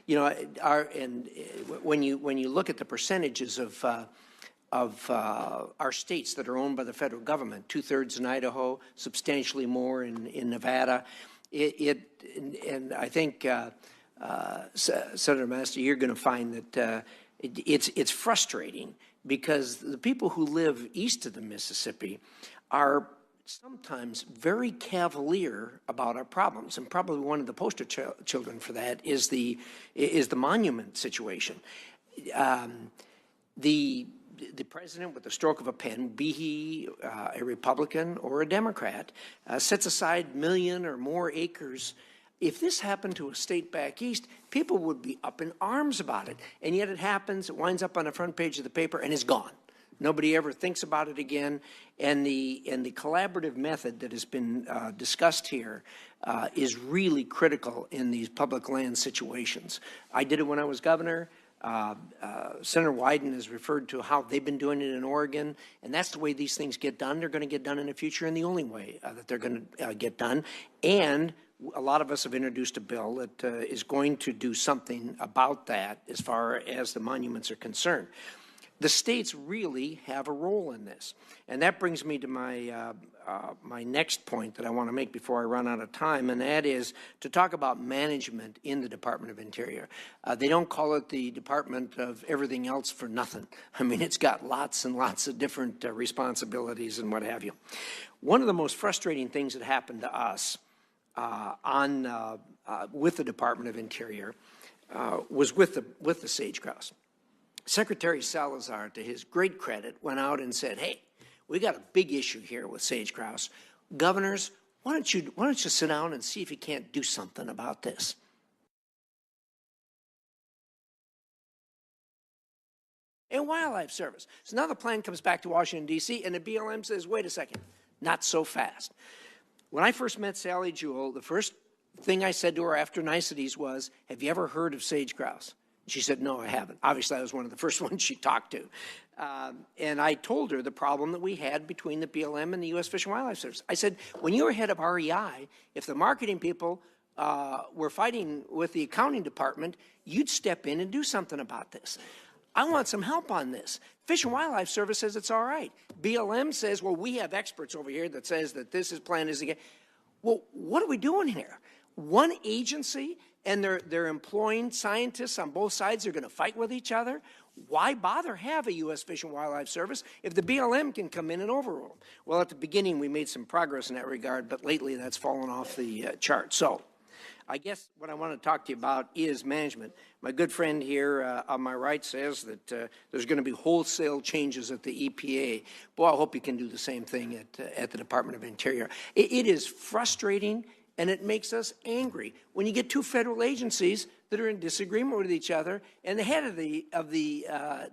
You know, when you look at the percentages of our states that are owned by the federal government, 2/3 in Idaho, substantially more in Nevada, and I think Senator Master, you're going to find that it's frustrating because the people who live east of the Mississippi are sometimes very cavalier about our problems, and probably one of the poster children for that is the monument situation. The president, with the stroke of a pen, be he a Republican or a Democrat, sets aside million or more acres. If this happened to a state back east, people would be up in arms about it, and yet it happens. It winds up on the front page of the paper and is gone. Nobody ever thinks about it again, and the collaborative method that has been discussed here is really critical in these public land situations. I did it when I was governor. Senator Wyden has referred to how they've been doing it in Oregon, and that's the way these things get done. They're going to get done in the future, and the only way that they're going to get done. And a lot of us have introduced a bill that is going to do something about that as far as the monuments are concerned. The states really have a role in this. And that brings me to my, my next point that I want to make before I run out of time, and that is to talk about management in the Department of Interior. They don't call it the Department of everything else for nothing. I mean, it's got lots and lots of different responsibilities and what have you. One of the most frustrating things that happened to us with the Department of Interior was with the sage grouse. Secretary Salazar, to his great credit, went out and said, hey, we got a big issue here with sage grouse. Governors, why don't you sit down and see if you can't do something about this? And Wildlife Service. So now the plan comes back to Washington, D.C., and the BLM says, wait a second, not so fast. When I first met Sally Jewell, the first thing I said to her after niceties was, have you ever heard of sage grouse? She said, no, I haven't. Obviously, I was one of the first ones she talked to. And I told her the problem that we had between the BLM and the U.S. Fish and Wildlife Service. I said, when you were head of REI, if the marketing people were fighting with the accounting department, you'd step in and do something about this. I want some help on this. Fish and Wildlife Service says it's all right. BLM says, well, we have experts over here that says that this is planned as again. Well, what are we doing here? One agency, and they're employing scientists on both sides. They're going to fight with each other. Why bother have a U.S. Fish and Wildlife Service if the BLM can come in and overrule them? Well, at the beginning, we made some progress in that regard, but lately that's fallen off the chart. So I guess what I want to talk to you about is management. My good friend here on my right says that there's going to be wholesale changes at the EPA. Boy, I hope you can do the same thing at the Department of Interior. It is frustrating, and it makes us angry when you get two federal agencies that are in disagreement with each other, and the head of the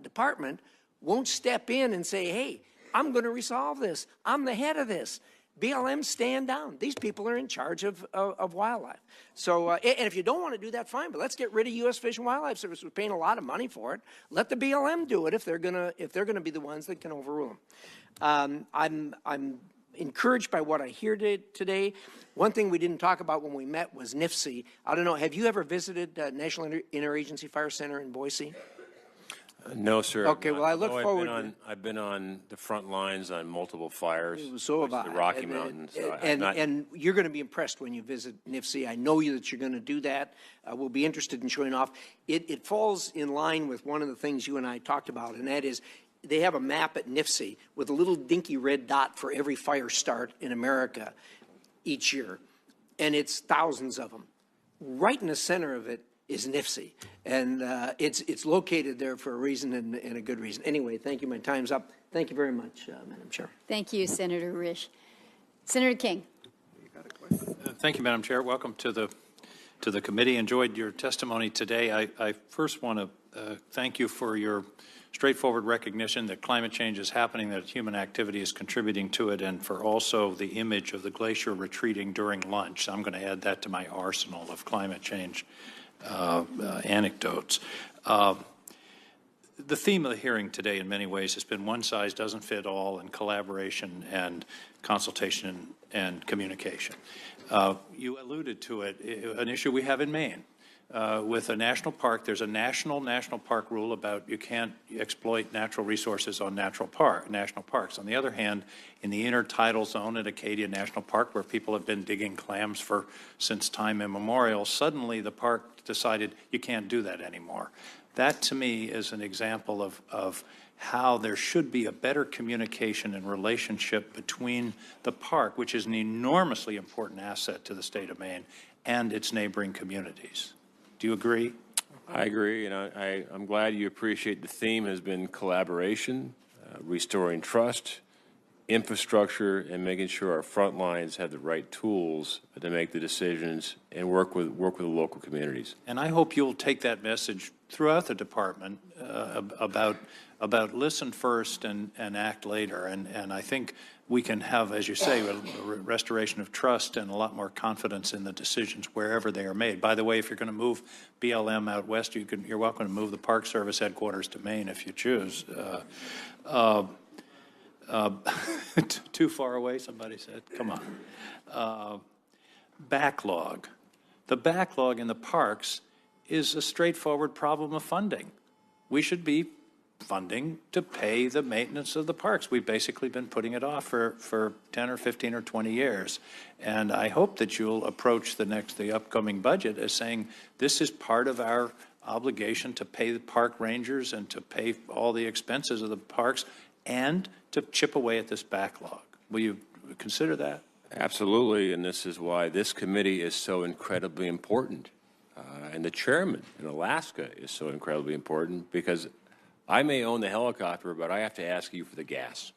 department won't step in and say, hey, I'm going to resolve this. I'm the head of this. BLM, stand down. These people are in charge of wildlife. So, and if you don't want to do that, fine, but let's get rid of U.S. Fish and Wildlife Service. We're paying a lot of money for it. Let the BLM do it if they're gonna be the ones that can overrule them. I'm encouraged by what I hear today. One thing we didn't talk about when we met was NIFC. I don't know, have you ever visited National Interagency Fire Center in Boise? No, sir. Okay, well, I look Although forward I've been on the front lines on multiple fires. So have the I. Rocky Mountains. So I'm And, not- and you're going to be impressed when you visit NIFC. I know you that you're going to do that. We'll be interested in showing off. It falls in line with one of the things you and I talked about, and that is they have a map at NIFC with a little dinky red dot for every fire start in America each year, and it's thousands of them. Right in the center of it is NIFC, and it's located there for a reason and a good reason. Anyway, thank you. My time's up. Thank you very much, Madam Chair. Thank you, Senator Risch. Senator King. Thank you, Madam Chair. Welcome to the committee. Enjoyed your testimony today. I first want to thank you for your straightforward recognition that climate change is happening, that human activity is contributing to it, and for also the image of the glacier retreating during lunch. I'm going to add that to my arsenal of climate change anecdotes. The theme of the hearing today in many ways has been one size doesn't fit all, and collaboration and consultation and communication. You alluded to it, an issue we have in Maine. With a national park, there's a national park rule about you can't exploit natural resources on national parks. On the other hand, in the intertidal zone at Acadia National Park, where people have been digging clams since time immemorial, suddenly the park decided you can't do that anymore. That, to me, is an example of how there should be a better communication and relationship between the park, which is an enormously important asset to the state of Maine, and its neighboring communities. Do you agree? I agree, and I'm glad you appreciate the theme has been collaboration, restoring trust, infrastructure, and making sure our front lines have the right tools to make the decisions and work with the local communities. And I hope you'll take that message throughout the department about listen first and act later. And I think we can have, as you say, a restoration of trust and a lot more confidence in the decisions wherever they are made. By the way, if you're going to move BLM out west, you're welcome to move the Park Service headquarters to Maine if you choose. Too far away, somebody said. Come on. Backlog. The backlog in the parks is a straightforward problem of funding. We should be funding to pay the maintenance of the parks. We've basically been putting it off for 10 or 15 or 20 years. And I hope that you'll approach the upcoming budget as saying this is part of our obligation to pay the park rangers and to pay all the expenses of the parks and to chip away at this backlog. Will you consider that? Absolutely, and this is why this committee is so incredibly important. And the chairman in Alaska is so incredibly important because I may own the helicopter, but I have to ask you for the gas.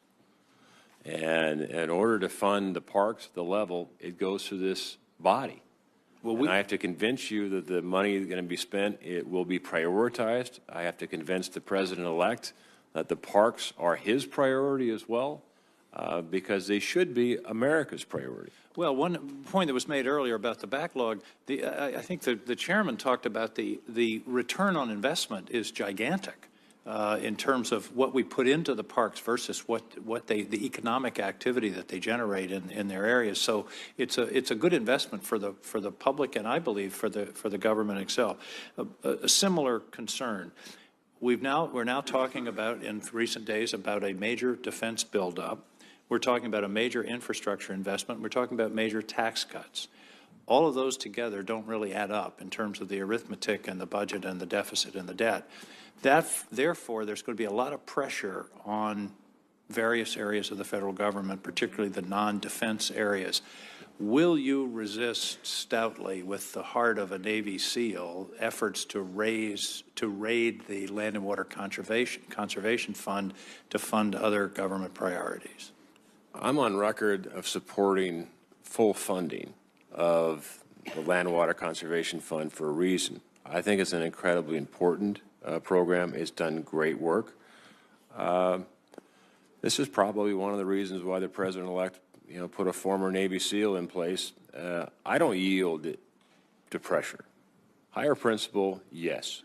And in order to fund the parks, the level, it goes through this body. Well, I have to convince you that the money is going to be spent, it will be prioritized. I have to convince the president-elect that the parks are his priority as well, because they should be America's priority. Well, one point that was made earlier about the backlog, I think the chairman talked about the return on investment is gigantic in terms of what we put into the parks versus the economic activity that they generate in their areas. So it's a good investment for the public, and I believe for the government itself. A similar concern. We're now talking about in recent days about a major defense buildup. We're talking about a major infrastructure investment. We're talking about major tax cuts. All of those together don't really add up in terms of the arithmetic and the budget and the deficit and the debt. Therefore, there's going to be a lot of pressure on various areas of the federal government, particularly the non-defense areas. Will you resist stoutly, with the heart of a Navy SEAL, efforts to raid the Land and Water Conservation Fund to fund other government priorities? I'm on record of supporting full funding of the Land and Water Conservation Fund for a reason. I think it's an incredibly important program. It's done great work. This is probably one of the reasons why the president-elect put a former Navy SEAL in place. I don't yield to pressure. Higher principle, yes.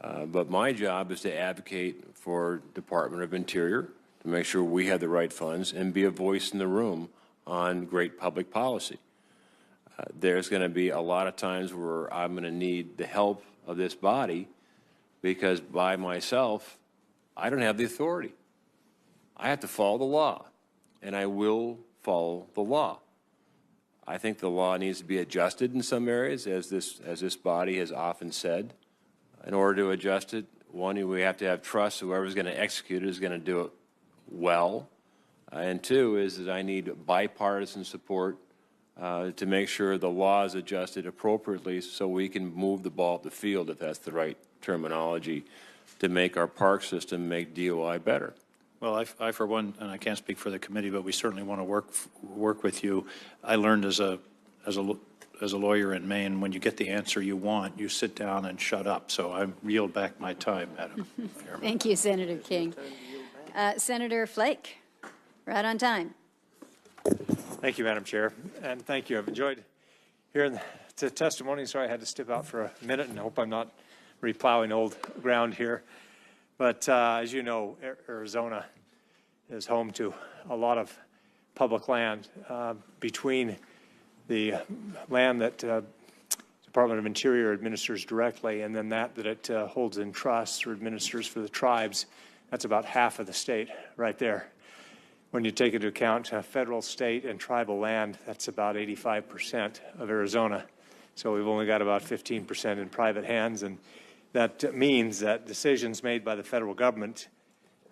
But my job is to advocate for Department of Interior to make sure we have the right funds and be a voice in the room on great public policy. There's going to be a lot of times where I'm going to need the help of this body because by myself, I don't have the authority. I have to follow the law, and I will follow the law. I think the law needs to be adjusted in some areas, as this body has often said. In order to adjust it, one, we have to have trust. Whoever's going to execute it is going to do it well. And two is that I need bipartisan support to make sure the law is adjusted appropriately so we can move the ball up the field, if that's the right terminology, to make our park system make DOI better. Well, I for one, and I can't speak for the committee, but we certainly want to work with you. I learned as a lawyer in Maine, when you get the answer you want, you sit down and shut up. So I yield back my time, Madam Chairman. Thank you, Senator King. Senator Flake, right on time. Thank you, Madam Chair, and thank you. I've enjoyed hearing the testimony. Sorry I had to step out for a minute, and I hope I'm not replowing old ground here. But as you know, Arizona is home to a lot of public land between the land that Department of Interior administers directly and then that it holds in trust or administers for the tribes. That's about half of the state right there. When you take into account federal, state, and tribal land, that's about 85% of Arizona. So we've only got about 15% in private hands, and that means that decisions made by the federal government,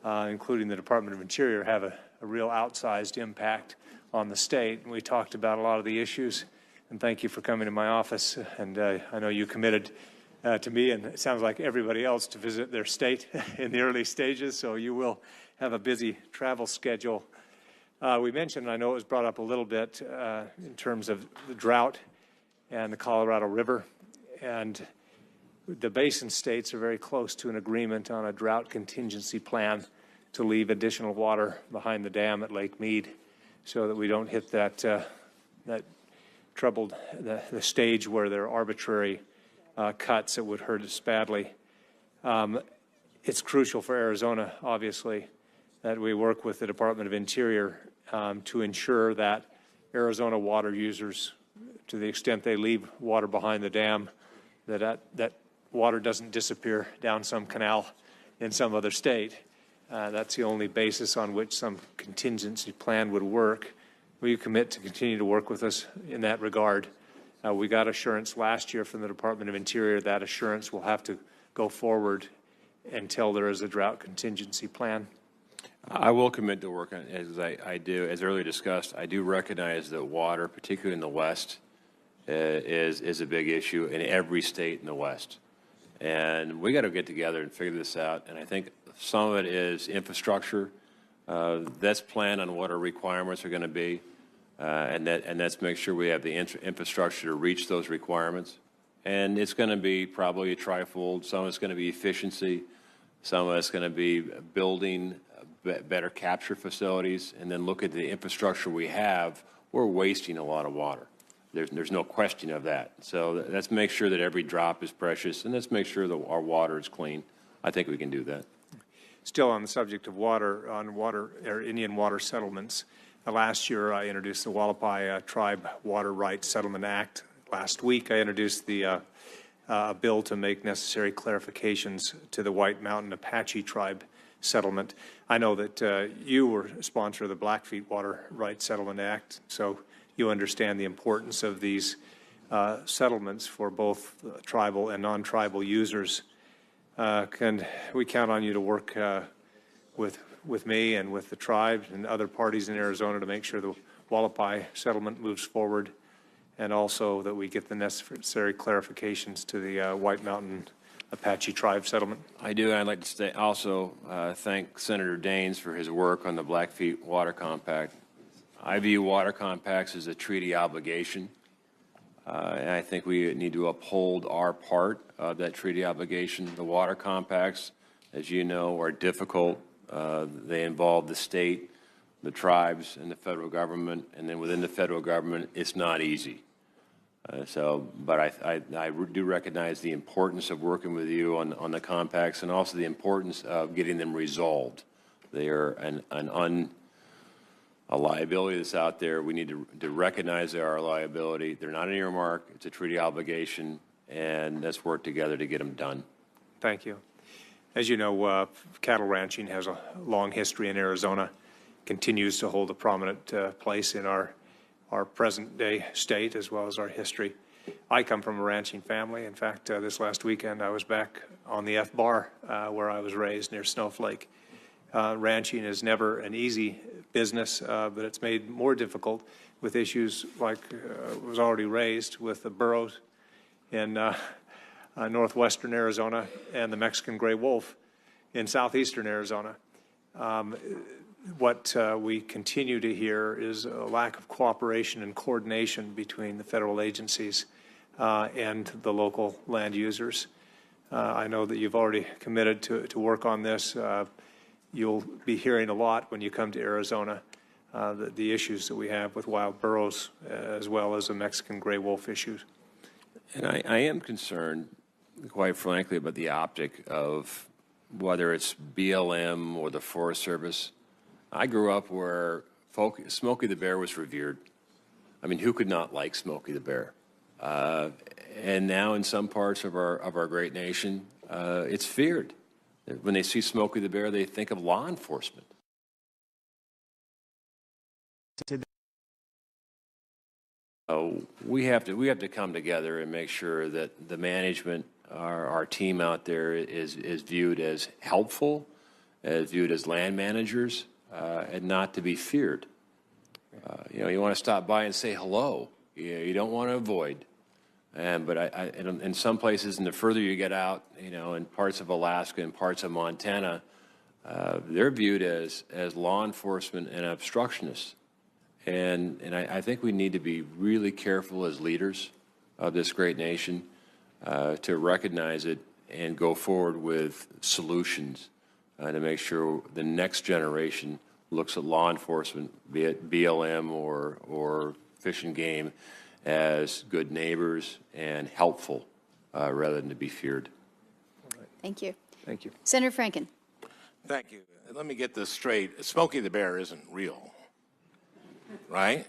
including the Department of Interior, have a real outsized impact on the state. And we talked about a lot of the issues, and thank you for coming to my office. And I know you committed to me, and it sounds like everybody else, to visit their state in the early stages, so you will have a busy travel schedule. We mentioned, I know it was brought up a little bit in terms of the drought and the Colorado River, and the basin states are very close to an agreement on a drought contingency plan to leave additional water behind the dam at Lake Mead so that we don't hit that troubled the stage where there are arbitrary cuts that would hurt us badly. It's crucial for Arizona, obviously, that we work with the Department of Interior to ensure that Arizona water users, to the extent they leave water behind the dam, that water doesn't disappear down some canal in some other state. That's the only basis on which some contingency plan would work. Will you commit to continue to work with us in that regard? We got assurance last year from the Department of Interior. That assurance will have to go forward until there is a drought contingency plan. I will commit to work on it, as I do. As earlier discussed, I do recognize that water, particularly in the West, is a big issue in every state in the West. And we got to get together and figure this out. And I think some of it is infrastructure. Let's plan on what our requirements are going to be, and let's make sure we have the infrastructure to reach those requirements. And it's going to be probably a trifold. Some of it's going to be efficiency. Some of it's going to be building better capture facilities, and then look at the infrastructure we have. We're wasting a lot of water. There's no question of that. So let's make sure that every drop is precious, and let's make sure that our water is clean. I think we can do that. Still on the subject of water, or Indian water settlements, last year I introduced the Wallapai Tribe Water Rights Settlement Act. Last week I introduced the bill to make necessary clarifications to the White Mountain Apache Tribe settlement. I know that you were a sponsor of the Blackfeet Water Rights Settlement Act, so you understand the importance of these settlements for both tribal and non-tribal users. Can we count on you to work with me and with the tribes and other parties in Arizona to make sure the Wallapai settlement moves forward, and also that we get the necessary clarifications to the White Mountain Apache Tribe settlement? I do. I'd like to also thank Senator Daines for his work on the Blackfeet Water Compact. I view water compacts as a treaty obligation, and I think we need to uphold our part of that treaty obligation. The water compacts, as you know, are difficult. They involve the state, the tribes, and the federal government, and then within the federal government, it's not easy. But I do recognize the importance of working with you on the compacts, and also the importance of getting them resolved. They are a liability that's out there. We need to recognize they are a liability. They're not an earmark. It's a treaty obligation, and let's work together to get them done. Thank you. As you know, cattle ranching has a long history in Arizona, continues to hold a prominent place in our present-day state as well as our history. I come from a ranching family. In fact, this last weekend I was back on the F-Bar where I was raised near Snowflake. Ranching is never an easy business, but it's made more difficult with issues like was already raised with the burros in northwestern Arizona and the Mexican gray wolf in southeastern Arizona. What we continue to hear is a lack of cooperation and coordination between the federal agencies and the local land users. I know that you've already committed to work on this. You'll be hearing a lot when you come to Arizona, the issues that we have with wild burros as well as the Mexican gray wolf issues. And I am concerned, quite frankly, about the optic of whether it's BLM or the Forest Service. I grew up where Smokey the Bear was revered. I mean, who could not like Smokey the Bear? And now in some parts of our great nation, it's feared. When they see Smokey the Bear, they think of law enforcement. We have to come together and make sure that the management, our team out there, is viewed as helpful, as viewed as land managers, and not to be feared. You want to stop by and say hello. You don't want to avoid. But in some places, and the further you get out, in parts of Alaska and parts of Montana, they're viewed as law enforcement and obstructionists. And I think we need to be really careful as leaders of this great nation to recognize it and go forward with solutions to make sure the next generation looks at law enforcement, be it BLM or Fish and Game, as good neighbors and helpful rather than to be feared. Thank you. Thank you. Senator Franken. Thank you. Let me get this straight. Smokey the Bear isn't real, right?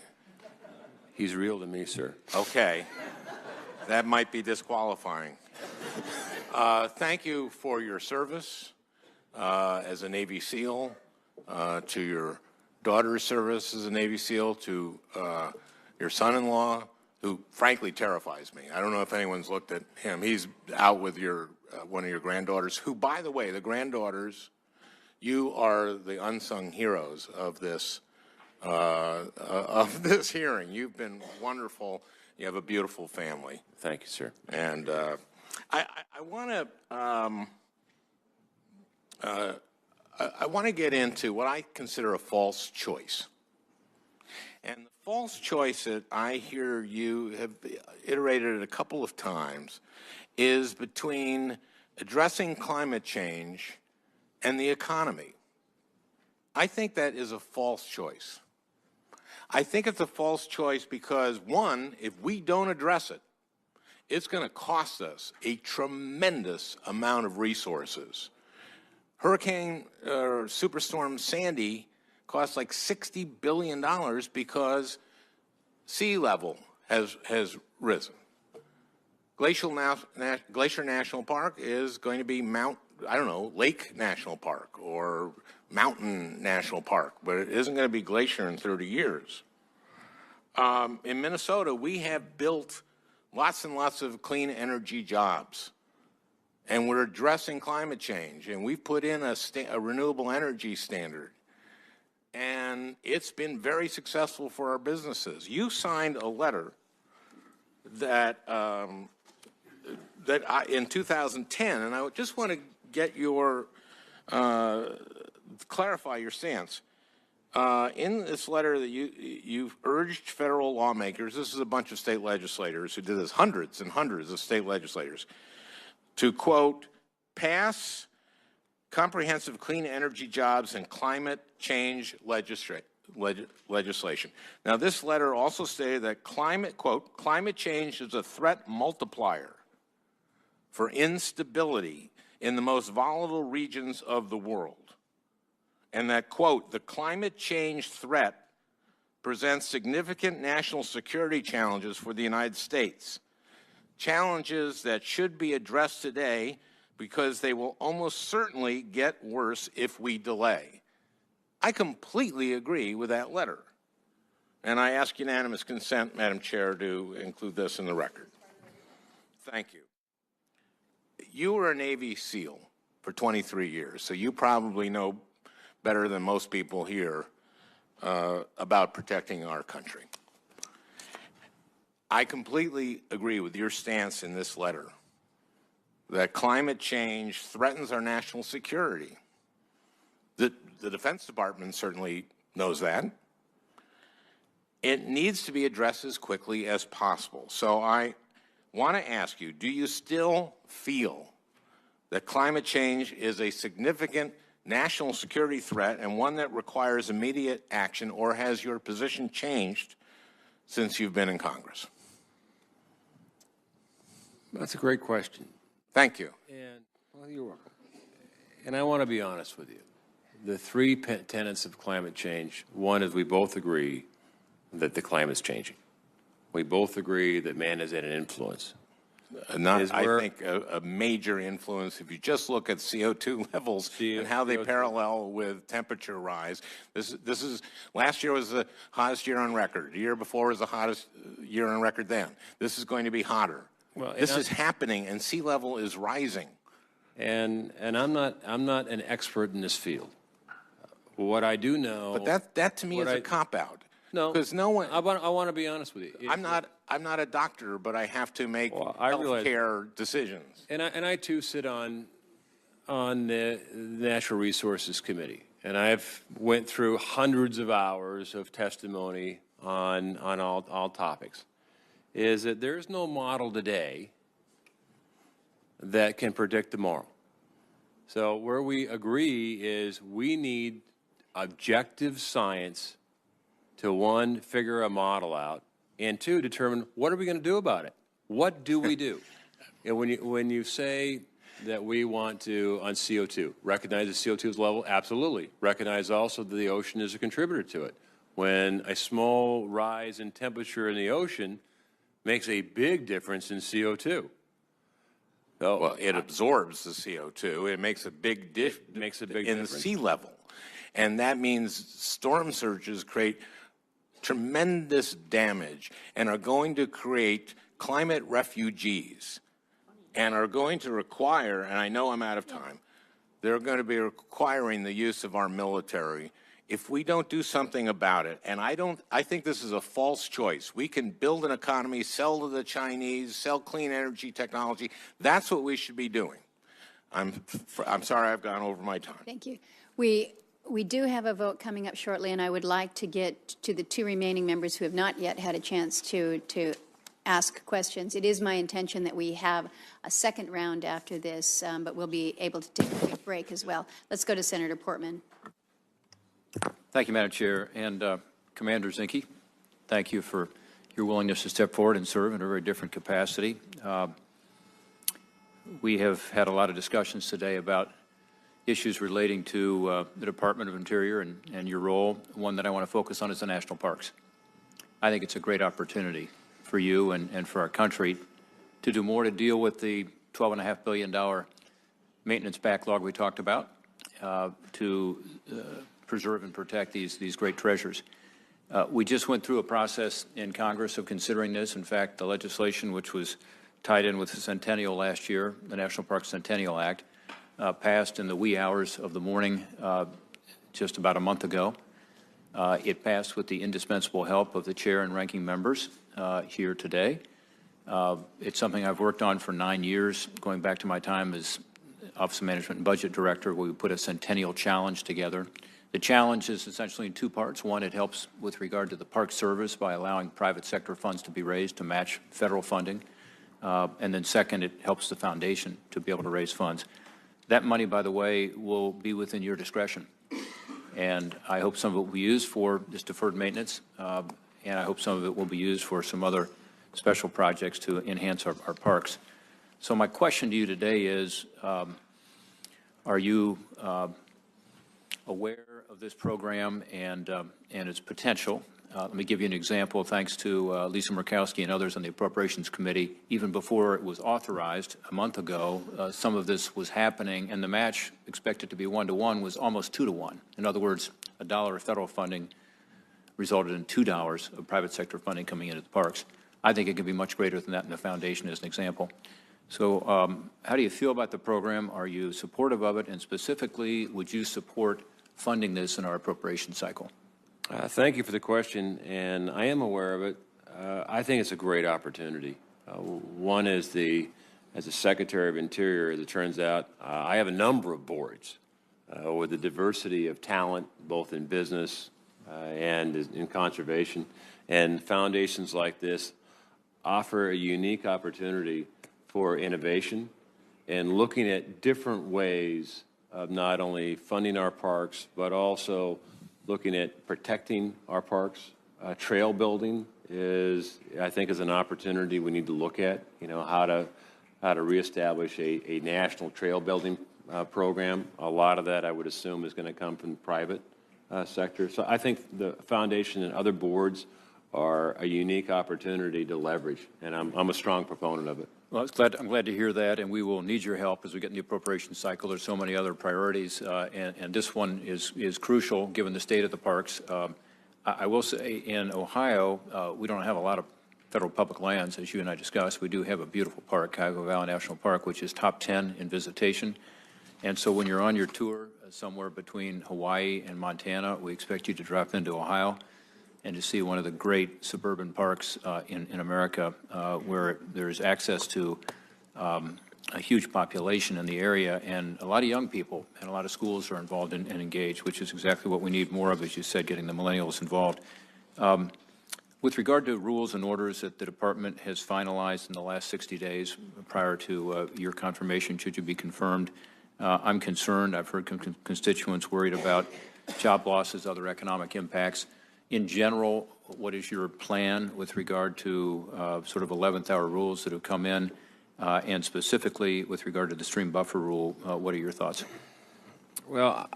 He's real to me, sir. Okay. That might be disqualifying. Thank you for your service as a Navy SEAL, to your daughter's service as a Navy SEAL, to your son-in-law, who frankly terrifies me. I don't know if anyone's looked at him. He's out with one of your granddaughters, who, by the way, the granddaughters, you are the unsung heroes of this hearing. You've been wonderful. You have a beautiful family. Thank you, sir. And I want to get into what I consider a false choice. And the false choice that I hear you have iterated a couple of times is between addressing climate change and the economy. I think that is a false choice. I think it's a false choice because, one, if we don't address it, it's going to cost us a tremendous amount of resources. Hurricane Superstorm Sandy cost like $60 billion because sea level has risen. Glacier National Park is going to be Lake National Park or Mountain National Park, but it isn't going to be glacier in 30 years. In Minnesota, we have built lots and lots of clean energy jobs, and we're addressing climate change, and we've put in a renewable energy standard. And it's been very successful for our businesses. You signed a letter that in 2010, and I just want to get your clarify your stance. In this letter that you've urged federal lawmakers, this is a bunch of state legislators who did this, hundreds and hundreds of state legislators, to, quote, pass comprehensive clean energy jobs and climate change legislation. Now, this letter also stated that climate change is a threat multiplier for instability in the most volatile regions of the world. And that, quote, the climate change threat presents significant national security challenges for the United States, challenges that should be addressed today because they will almost certainly get worse if we delay. I completely agree with that letter. And I ask unanimous consent, Madam Chair, to include this in the record. Thank you. You were a Navy SEAL for 23 years, so you probably know better than most people here about protecting our country. I completely agree with your stance in this letter that climate change threatens our national security. The Defense Department certainly knows that. It needs to be addressed as quickly as possible. So I want to ask you, do you still feel that climate change is a significant national security threat and one that requires immediate action, or has your position changed since you've been in Congress? That's a great question. Thank you. And, well, you're welcome. And I want to be honest with you. The three tenets of climate change, one is we both agree that the climate's changing. We both agree that man has had an influence. I think a major influence, if you just look at CO2 levels and how they parallel with temperature rise. This is, last year was the hottest year on record. The year before was the hottest year on record then. This is going to be hotter. Well, this is happening, and sea level is rising. And I'm not an expert in this field. What I do know, but that to me is a cop-out. No, because no one. I want to be honest with you. I'm not a doctor, but I have to make healthcare decisions. And I too sit on the Natural Resources Committee, and I've went through hundreds of hours of testimony on all topics. Is that there's no model today that can predict tomorrow. So where we agree is we need objective science to, one, figure a model out, and two, determine what are we going to do about it. What do we do? And when you say that we want to, on CO2, recognize the CO2's level, absolutely. Recognize also that the ocean is a contributor to it. When a small rise in temperature in the ocean makes a big difference in CO2. So, well, it absorbs the CO2. It makes a big difference in the sea level. And that means storm surges create tremendous damage and are going to create climate refugees and are going to require, and I know I'm out of time, they're going to be requiring the use of our military if we don't do something about it. And I think this is a false choice. We can build an economy, sell to the Chinese, sell clean energy technology. That's what we should be doing. I'm sorry I've gone over my time. Thank you. We do have a vote coming up shortly, and I would like to get to the two remaining members who have not yet had a chance to ask questions. It is my intention that we have a second round after this, but we'll be able to take a quick break as well. Let's go to Senator Portman. Thank you, Madam Chair. And Commander Zinke, thank you for your willingness to step forward and serve in a very different capacity. We have had a lot of discussions today about issues relating to the Department of Interior and your role. One that I want to focus on is the national parks. I think it's a great opportunity for you and for our country to do more to deal with the $12.5 billion maintenance backlog we talked about, to preserve and protect these great treasures. We just went through a process in Congress of considering this. In fact, the legislation, which was tied in with the centennial last year, the National Park Centennial Act, passed in the wee hours of the morning just about a month ago. It passed with the indispensable help of the chair and ranking members here today. It's something I've worked on for 9 years, going back to my time as Office of Management and Budget Director, where we put a centennial challenge together. The challenge is essentially in two parts. One, it helps with regard to the Park Service by allowing private sector funds to be raised to match federal funding. And then second, it helps the foundation to be able to raise funds. That money, by the way, will be within your discretion. And I hope some of it will be used for this deferred maintenance, and I hope some of it will be used for some other special projects to enhance our parks. So my question to you today is, are you aware of this program and its potential? Let me give you an example. Thanks to Lisa Murkowski and others on the Appropriations Committee, even before it was authorized a month ago, some of this was happening, and the match expected to be 1-to-1 was almost 2-to-1. In other words, $1 of federal funding resulted in $2 of private sector funding coming into the parks. I think it could be much greater than that in the foundation as an example. So how do you feel about the program? Are you supportive of it? And specifically, would you support funding this in our appropriation cycle? Thank you for the question, and I am aware of it. I think it's a great opportunity. One is as a Secretary of Interior, as it turns out, I have a number of boards with the diversity of talent, both in business and in conservation. And foundations like this offer a unique opportunity for innovation and looking at different ways of not only funding our parks, but also looking at protecting our parks. Trail building I think, is an opportunity we need to look at, how to reestablish a national trail building program. A lot of that, I would assume, is going to come from the private sector. So I think the foundation and other boards are a unique opportunity to leverage, and I'm a strong proponent of it. Well, I'm glad to hear that, and we will need your help as we get in the appropriation cycle. There's so many other priorities, and this one is crucial given the state of the parks. I will say in Ohio, we don't have a lot of federal public lands, as you and I discussed. We do have a beautiful park, Cuyahoga Valley National Park, which is top 10 in visitation. And so when you're on your tour somewhere between Hawaii and Montana, we expect you to drop into Ohio and to see one of the great suburban parks in America where there's access to a huge population in the area, and a lot of young people and a lot of schools are involved and engaged, which is exactly what we need more of, as you said, getting the millennials involved. With regard to rules and orders that the department has finalized in the last 60 days prior to your confirmation, should you be confirmed, I'm concerned. I've heard constituents worried about job losses, other economic impacts. In general, what is your plan with regard to sort of 11th hour rules that have come in, and specifically with regard to the stream buffer rule, what are your thoughts? Well,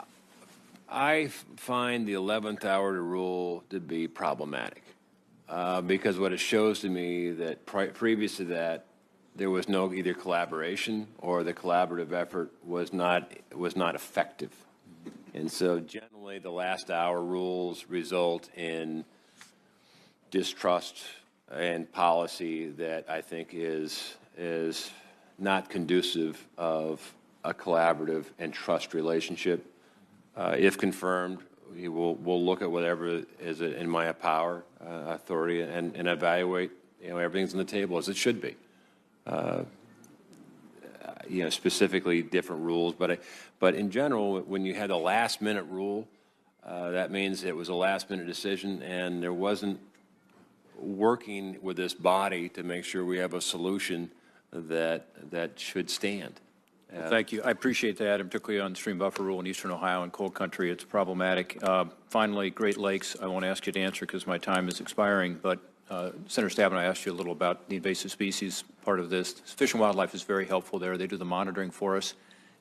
I find the 11th hour rule to be problematic because what it shows to me that previous to that, there was no either collaboration or the collaborative effort was not effective. And so generally the last hour rules result in distrust and policy that I think is not conducive of a collaborative and trust relationship. If confirmed, we'll look at whatever is in my power, authority, and evaluate, everything's on the table as it should be. Specifically different rules, but in general, when you had a last-minute rule, that means it was a last-minute decision, and there wasn't working with this body to make sure we have a solution that should stand. Well, thank you. I appreciate that, and particularly on the stream buffer rule in eastern Ohio and cold country, it's problematic. Finally, Great Lakes, I won't ask you to answer because my time is expiring, but Senator Stabenow, I asked you a little about the invasive species part of this. Fish and Wildlife is very helpful there. They do the monitoring for us.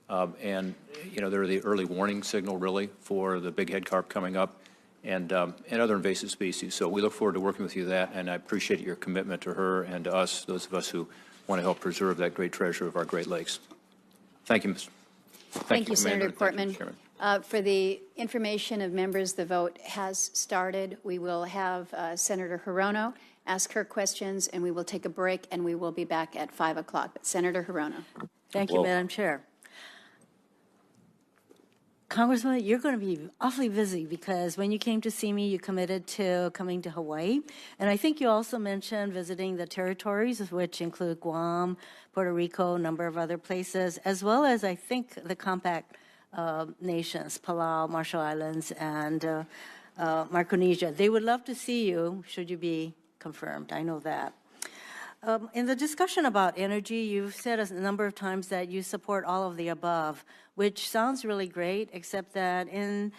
And, they're the early warning signal, really, for the big head carp coming up and other invasive species. So we look forward to working with you that, and I appreciate your commitment to her and to us, those of us who want to help preserve that great treasure of our Great Lakes. Thank you, Mr. Thank you, Senator Portman. For the information of members, the vote has started. We will have Senator Hirono ask her questions, and we will take a break, and we will be back at 5 o'clock. But Senator Hirono. Thank you, Madam Chair. Congressman, you're going to be awfully busy because when you came to see me, you committed to coming to Hawaii. And I think you also mentioned visiting the territories, which include Guam, Puerto Rico, a number of other places, as well as, I think, the compact nations, Palau, Marshall Islands, and Micronesia. They would love to see you, should you be confirmed. I know that. In the discussion about energy, you've said a number of times that you support all of the above, which sounds really great, except that in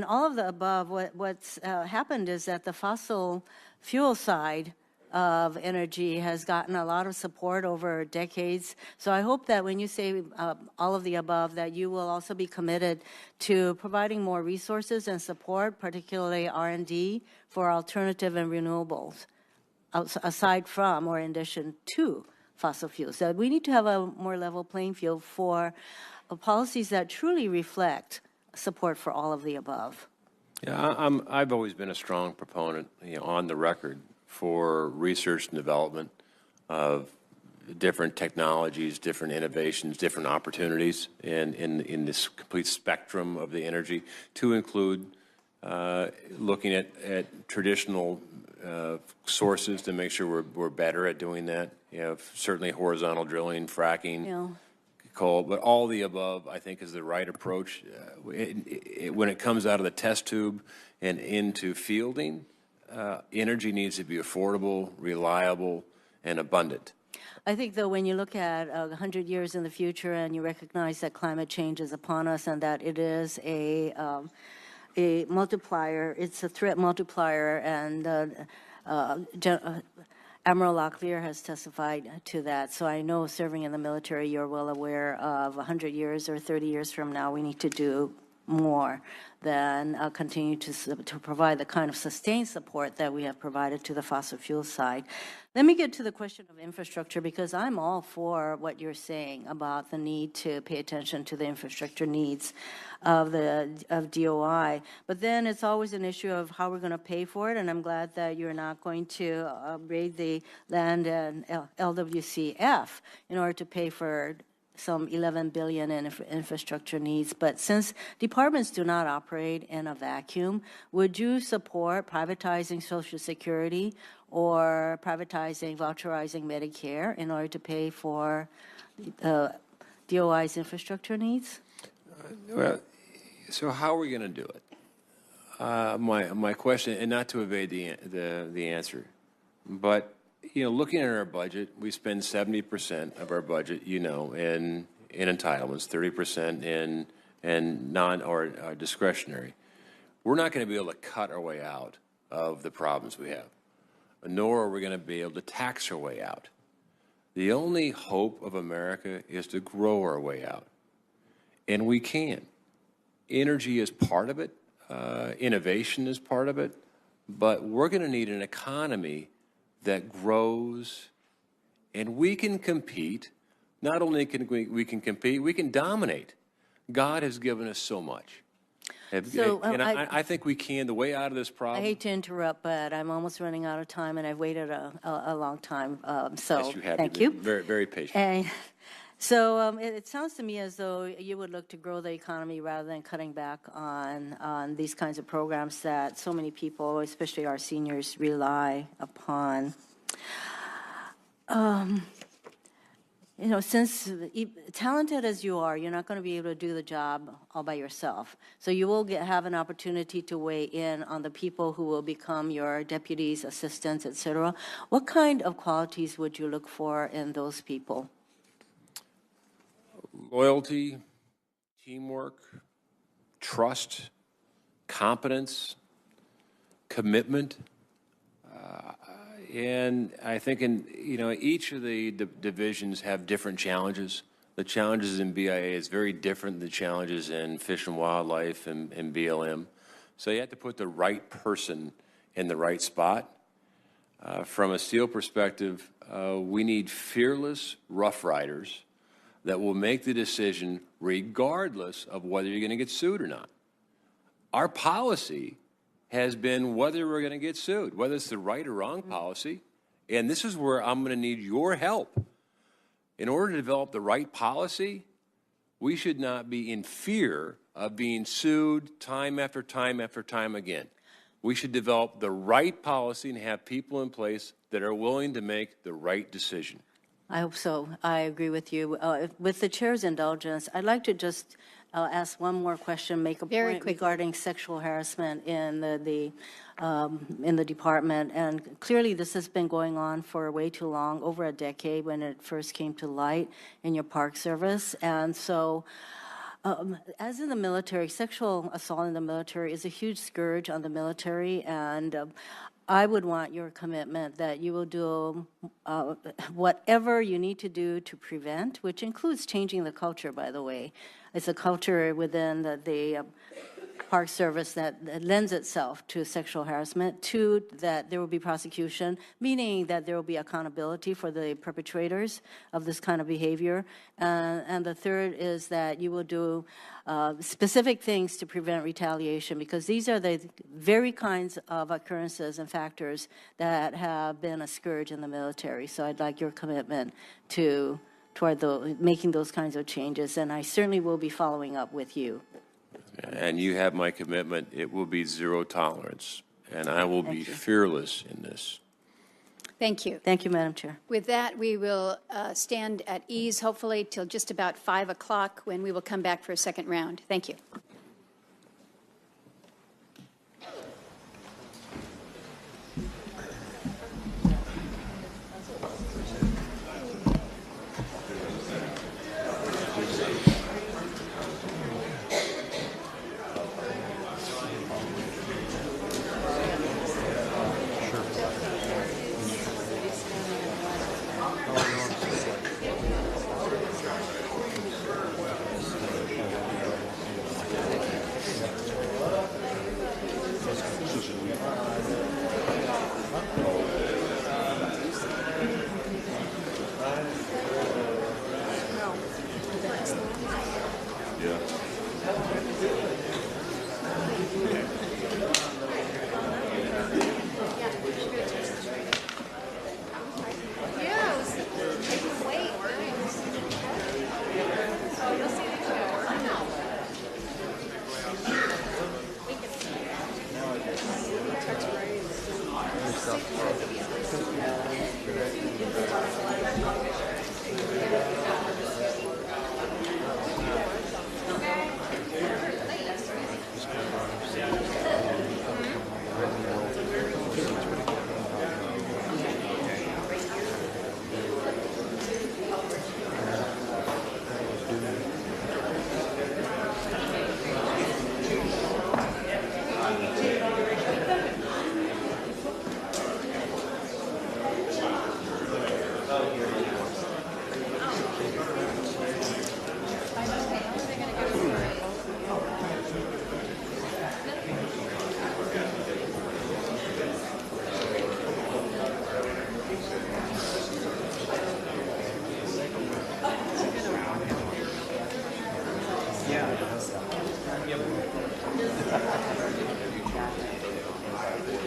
all of the above, what's happened is that the fossil fuel side of energy has gotten a lot of support over decades. So I hope that when you say all of the above, that you will also be committed to providing more resources and support, particularly R&D for alternative and renewables, aside from or in addition to fossil fuels. So we need to have a more level playing field for policies that truly reflect support for all of the above. Yeah, I've always been a strong proponent, on the record, for research and development of different technologies, different innovations, different opportunities in this complete spectrum of the energy, to include looking at traditional sources to make sure we're better at doing that. Certainly horizontal drilling, fracking, coal, but all the above, I think, is the right approach. When it comes out of the test tube and into fielding, energy needs to be affordable, reliable, and abundant. I think, though, when you look at 100 years in the future and you recognize that climate change is upon us and that it is a multiplier, it's a threat multiplier, and Admiral Locklear has testified to that. So I know, serving in the military, you're well aware of 100 years or 30 years from now, we need to do more than continue to provide the kind of sustained support that we have provided to the fossil fuel side. Let me get to the question of infrastructure, because I'm all for what you're saying about the need to pay attention to the infrastructure needs of DOI. But then it's always an issue of how we're going to pay for it, and I'm glad that you're not going to raid the land and LWCF in order to pay for some $11 billion in infrastructure needs. But since departments do not operate in a vacuum, would you support privatizing Social Security or privatizing, voucherizing Medicare in order to pay for DOI's infrastructure needs? Well, so how are we going to do it? My question, and not to evade the answer, but looking at our budget, we spend 70% of our budget, in entitlements, 30% in non or discretionary. We're not going to be able to cut our way out of the problems we have, nor are we going to be able to tax our way out. The only hope of America is to grow our way out, and we can. Energy is part of it. Innovation is part of it. But we're going to need an economy that grows, and we can compete. Not only can we can compete, we can dominate. God has given us so much. So, I think we can, the way out of this problem. I hate to interrupt, but I'm almost running out of time, and I've waited a long time. So Yes, you have. thank you. Very, very patient. And so it sounds to me as though you would look to grow the economy rather than cutting back on these kinds of programs that so many people, especially our seniors, rely upon. Since talented as you are, you're not going to be able to do the job all by yourself. So you will have an opportunity to weigh in on the people who will become your deputies, assistants, et cetera. What kind of qualities would you look for in those people? Loyalty, teamwork, trust, competence, commitment. And I think each of the divisions have different challenges. The challenges in BIA is very different than the challenges in Fish and Wildlife and BLM. So you have to put the right person in the right spot. From a steel perspective, we need fearless Rough Riders that will make the decision regardless of whether you're going to get sued or not. Our policy has been whether we're going to get sued, whether it's the right or wrong policy. And this is where I'm going to need your help. In order to develop the right policy, we should not be in fear of being sued time after time after time again. We should develop the right policy and have people in place that are willing to make the right decision. I hope so. I agree with you. With the chair's indulgence, I'd like to just ask one more question, make a point regarding sexual harassment in the department. And clearly this has been going on for way too long, over a decade when it first came to light in your park service. And so As in the military, sexual assault in the military is a huge scourge on the military, and I would want your commitment that you will do whatever you need to do to prevent, which includes changing the culture, by the way. It's a culture within the Park Service that lends itself to sexual harassment. Two, that there will be prosecution, meaning that there will be accountability for the perpetrators of this kind of behavior. And the third is that you will do specific things to prevent retaliation, because these are the very kinds of occurrences and factors that have been a scourge in the military. So I'd like your commitment toward making those kinds of changes, and I certainly will be following up with you. And you have my commitment. It will be zero tolerance, and I will be fearless in this. Thank you. Thank you, Madam Chair. With that, we will stand at ease, hopefully, till just about 5 o'clock, when we will come back for a second round. Thank you.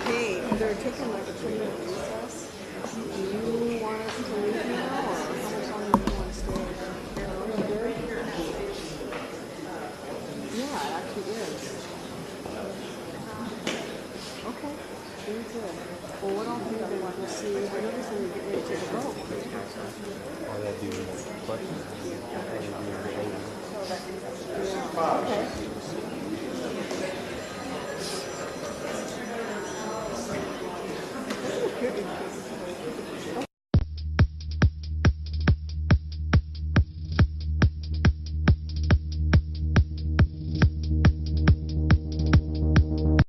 Hey, they're taking like a 2-minute recess. Do you want us to leave now, or how much longer do you want to stay? Are you good? Yeah, it actually is. Okay, very good. Well, what I'll do then, we'll see. I know this when we get ready to take a vote. Yeah, okay.